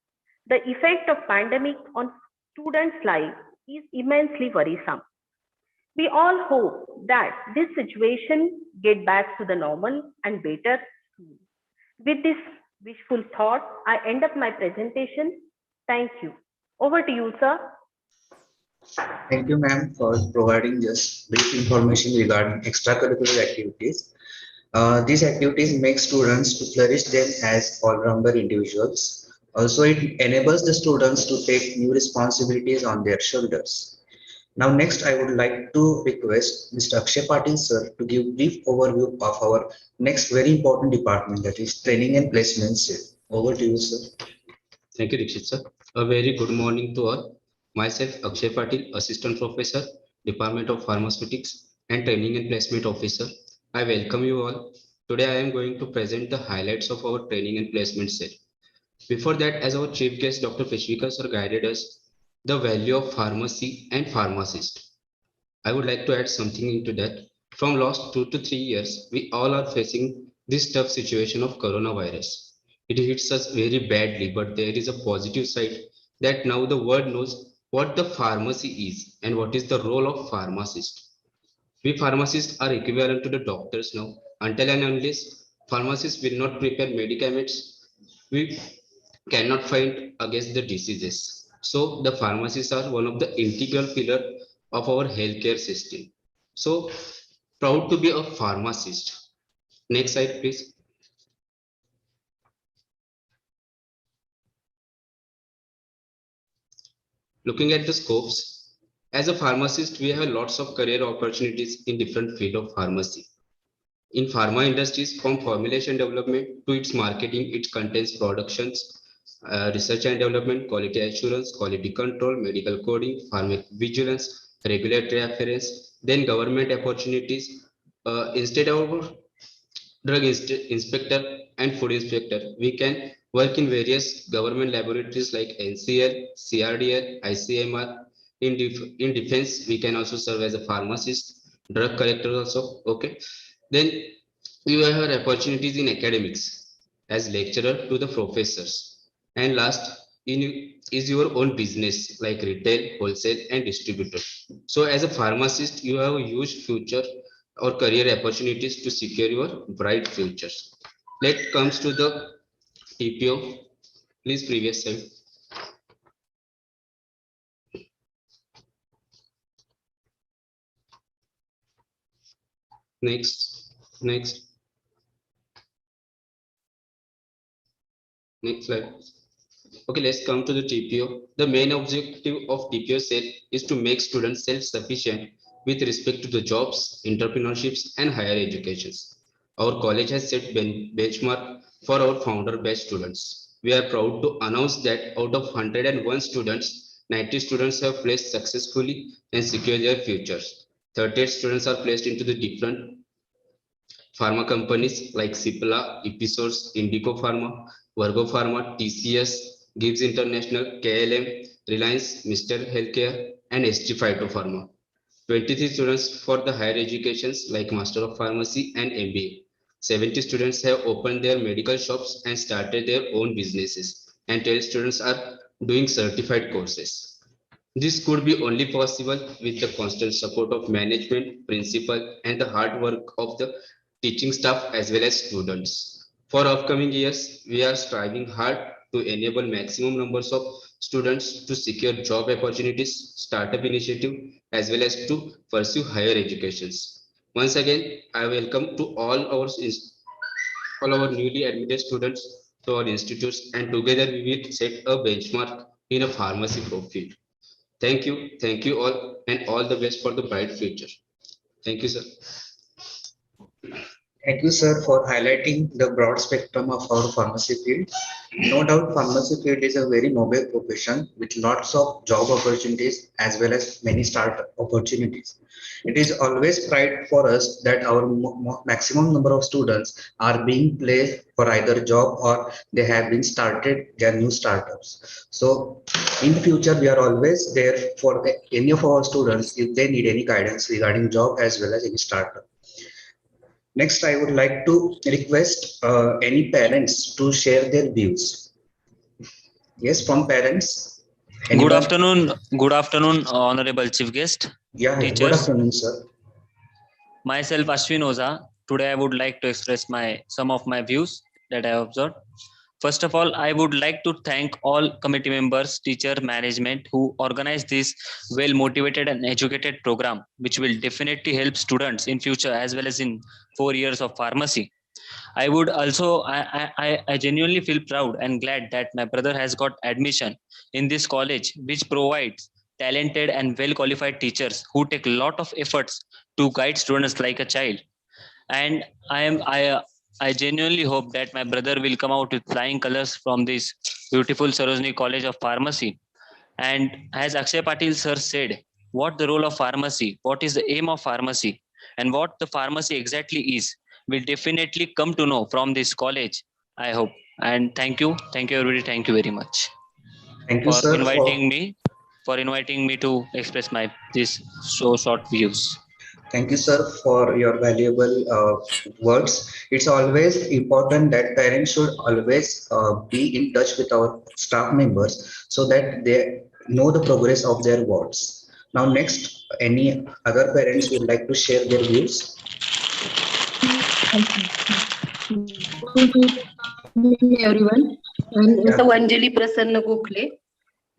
K: The effect of pandemic on students' life is immensely worrisome. We all hope that this situation get back to the normal and better soon. With this wishful thought, I end up my presentation. Thank you. Over to you, sir.
B: Thank you, ma'am, for providing just brief information regarding extracurricular activities. These activities make students to flourish them as all-rounder individuals. Also, it enables the students to take new responsibilities on their shoulders. Now, next, I would like to request Mr. Akshay Patil, sir, to give brief overview of our next very important department, that is training and placement cell. Over to you, sir.
L: Thank you, Dikshit, sir. A very good morning to all. Myself, Akshay Patil, Assistant Professor, Department of Pharmaceutics and Training and Placement Officer. I welcome you all. Today, I am going to present the highlights of our training and placement cell. Before that, as our chief guest, Dr. Pishwika sir guided us, the value of pharmacy and pharmacist. I would like to add something into that. From last 2 to 3 years, we all are facing this tough situation of coronavirus. It hits us very badly, but there is a positive side that now the world knows what the pharmacy is and what is the role of pharmacist. We pharmacists are equivalent to the doctors now. Until and unless pharmacists will not prepare medicaments, we cannot fight against the diseases. So the pharmacists are one of the integral pillar of our healthcare system. So proud to be a pharmacist. Next slide, please. Looking at the scopes, as a pharmacist, we have lots of career opportunities in different field of pharmacy. In pharma industries, from formulation development to its marketing, its contents productions, research and development, quality assurance, quality control, medical coding, pharmacovigilance, regulatory affairs, then government opportunities. Instead of drug inspector and food inspector, we can work in various government laboratories like NCL, CRDL, ICMR. In defense, we can also serve as a pharmacist, drug collector also. Okay. Then you have opportunities in academics as lecturer to the professors. And last in is your own business like retail, wholesale, and distributor. So as a pharmacist, you have a huge future or career opportunities to secure your bright futures. Let's comes to the TPO. Please previous slide. Next slide. Okay, let's come to the TPO. The main objective of TPO cell is to make students self-sufficient with respect to the jobs, entrepreneurships, and higher educations. Our college has set benchmark for our founder batch students. We are proud to announce that out of 101 students, 90 students have placed successfully and secured their futures. 38 students are placed into the different pharma companies like Cipla, Episodes, Indico Pharma, Virgo Pharma, TCS, Gibbs International, KLM, Reliance, Mr. Healthcare, and SG Phytopharma. 23 students for the higher educations like Master of Pharmacy and MBA. 70 students have opened their medical shops and started their own businesses, and 12 students are doing certified courses. This could be only possible with the constant support of management, principal, and the hard work of the teaching staff as well as students. For upcoming years, we are striving hard to enable maximum numbers of students to secure job opportunities, startup initiative, as well as to pursue higher educations. Once again, I welcome to all our newly admitted students to our institutes, and together we will set a benchmark in a pharmacy field. Thank you all, and all the best for the bright future. Thank you, sir.
B: Thank you, sir, for highlighting the broad spectrum of our pharmacy field. No doubt, pharmacy field is a very noble profession with lots of job opportunities as well as many startup opportunities. It is always pride for us that our maximum number of students are being placed for either job or they have been started their new startups. So in the future, we are always there for any of our students if they need any guidance regarding job as well as any startup. Next, I would like to request any parents to share their views. Yes, from parents. Anyone?
M: Good afternoon, honorable chief guest.
B: Yeah,
M: teachers.
B: Good afternoon, sir.
M: Myself, Ashwin Oza. Today, I would like to express some of my views that I have observed. First of all, I would like to thank all committee members, teacher, management who organized this well-motivated and educated program, which will definitely help students in future as well as in 4 years of pharmacy. I would also, I genuinely feel proud and glad that my brother has got admission in this college, which provides talented and well-qualified teachers who take a lot of efforts to guide students like a child. And I genuinely hope that my brother will come out with flying colors from this beautiful Sarojini College of Pharmacy. And as Akshay Patil sir said, what the role of pharmacy, what is the aim of pharmacy, and what the pharmacy exactly is, will definitely come to know from this college, I hope. And thank you everybody. Thank you very much.
B: Thank you, sir,
M: for inviting me to express this so short views.
B: Thank you, sir, for your valuable words. It's always important that parents should always be in touch with our staff members so that they know the progress of their wards. Now, next, any other parents would like to share their views?
N: Everyone, I'm Anjali Prasanna Gokhale.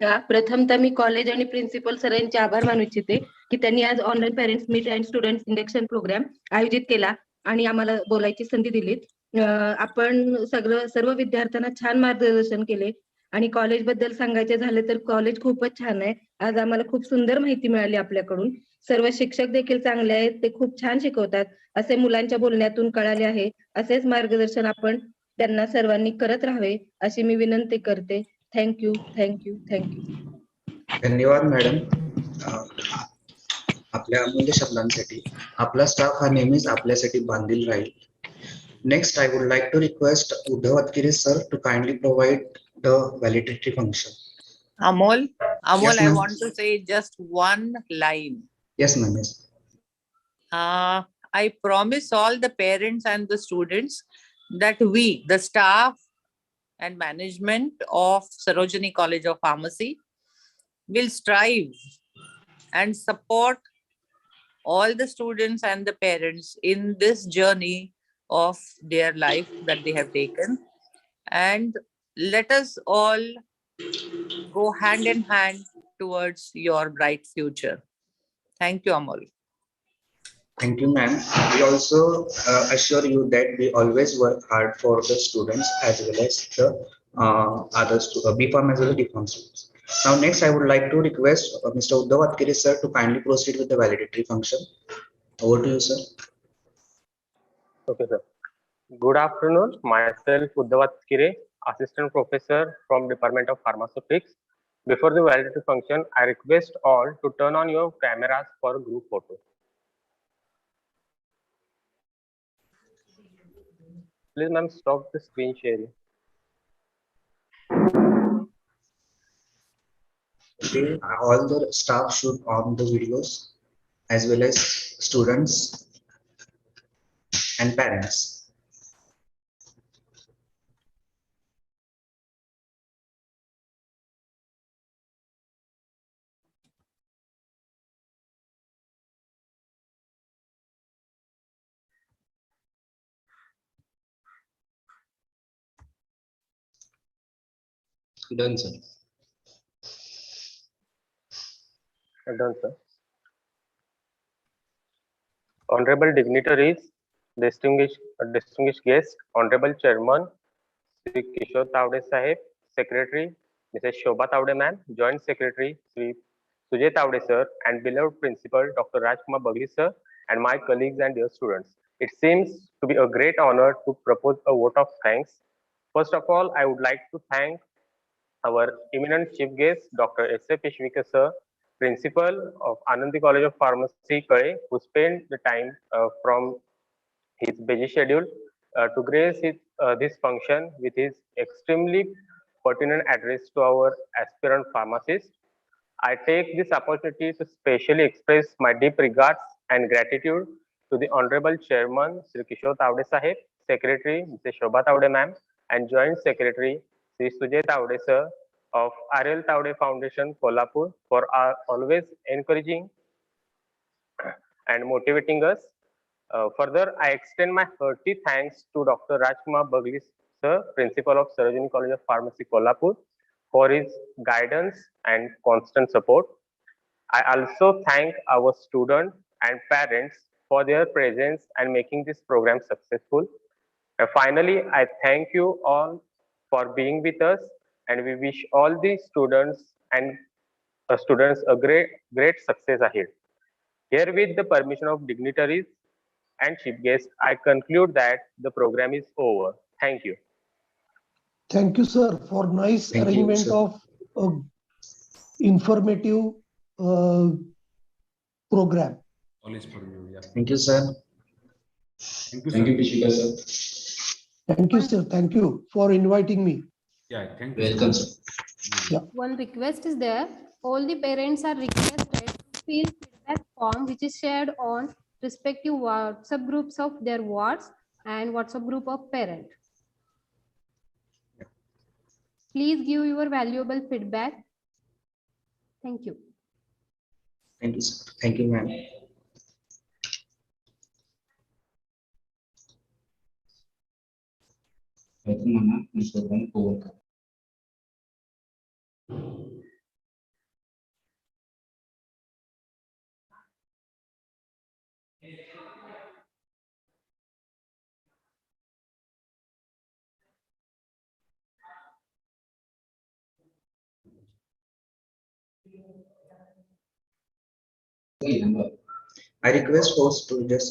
N: प्रथमतः मी college आणि principal सरांचे आभार मानू इच्छिते की त्यांनी आज online parents meet and students induction program आयोजित केला आणि आम्हाला बोलायची संधी दिली. आपण सर्व विद्यार्थ्यांना छान मार्गदर्शन केले आणि कॉलेजबद्दल सांगायचे झाले तर कॉलेज खूपच छान आहे. आज आम्हाला खूप सुंदर माहिती मिळाली आपल्याकडून. सर्व शिक्षक देखील चांगले आहेत, ते खूप छान शिकवतात असे मुलांच्या बोलण्यातून कळाले आहे. असेच मार्गदर्शन आपण त्यांना सर्वांनी करत राहावे अशी मी विनंती करते. Thank you, thank you, thank you.
B: धन्यवाद मॅडम आपल्या अमूल्य शब्दांसाठी. आपला स्टाफ हा नेहमीच आपल्यासाठी बांधील राहील. Next, I would like to request Uddhav Atkire sir to kindly provide the validatory function.
C: Amol,
B: Yes,
C: I
B: ma'am.
C: want to say just one line.
B: Yes, ma'am. Yes.
C: I promise all the parents and the students that we, the staff and management of Sarojini College of Pharmacy, will strive and support all the students and the parents in this journey of their life that they have taken. And let us all go hand in hand towards your bright future. Thank you, Amol.
B: Thank you, ma'am. We also assure you that we always work hard for the students as well as the others to B.Pharm as well as D.Pharm students. Now, next, I would like to request Mr. Uddhav Atkire sir to kindly proceed with the validatory function. Over to you, sir.
O: Okay, sir. Good afternoon. Myself, Uddhav Atkire, Assistant Professor from Department of Pharmaceutics. Before the validatory function, I request all to turn on your cameras for group photo. Please, ma'am, stop the screen sharing.
B: Okay, all the staff should on the videos as well as students and parents.
L: Done, sir.
O: Done, sir. Honorable dignitaries, distinguished guests, Honorable Chairman, Sri Kishore Tavde Sahib, Secretary, Mrs. Shobha Tavde ma'am, Joint Secretary, Sri Sujay Tavde sir, and beloved Principal, Dr. Rajkumar Bagli sir, and my colleagues and dear students. It seems to be a great honor to propose a vote of thanks. First of all, I would like to thank our eminent chief guest, Dr. S.A. Pishwika sir, Principal of Anandi College of Pharmacy, Kare, who spent the time from his busy schedule to grace this function with his extremely pertinent address to our aspirant pharmacists. I take this opportunity to specially express my deep regards and gratitude to the Honorable Chairman, Sri Kishore Tavde Sahib, Secretary, Mrs. Shobha Tavde ma'am, and Joint Secretary, Sri Sujay Tavde sir of R.L. Tavde Foundation, Kolhapur, for always encouraging and motivating us. Further, I extend my hearty thanks to Dr. Rajkumar Bagli sir, Principal of Sarojini College of Pharmacy, Kolhapur, for his guidance and constant support. I also thank our students and parents for their presence and making this program successful. And finally, I thank you all for being with us, and we wish all the students and students a great success ahead. Here, with the permission of dignitaries and chief guests, I conclude that the program is over. Thank you.
E: Thank you, sir, for nice
B: Thank you,
E: arrangement
B: sir.
E: of informative program.
A: College for you, yeah.
B: Thank you, sir.
A: Thank you,
L: Thank you,
A: sir.
L: Pishwika sir.
E: Thank you, sir. Thank you for inviting me.
A: Yeah, thank you.
L: Welcome, sir.
E: Yeah.
F: One request is there. All the parents are requested to fill feedback form which is shared on respective WhatsApp groups of their wards and WhatsApp group of parent. Please give your valuable feedback. Thank you.
B: Thank you, sir. Thank you, ma'am.
L: Welcome, Mama. Mr. Ram, over.
B: I request host to just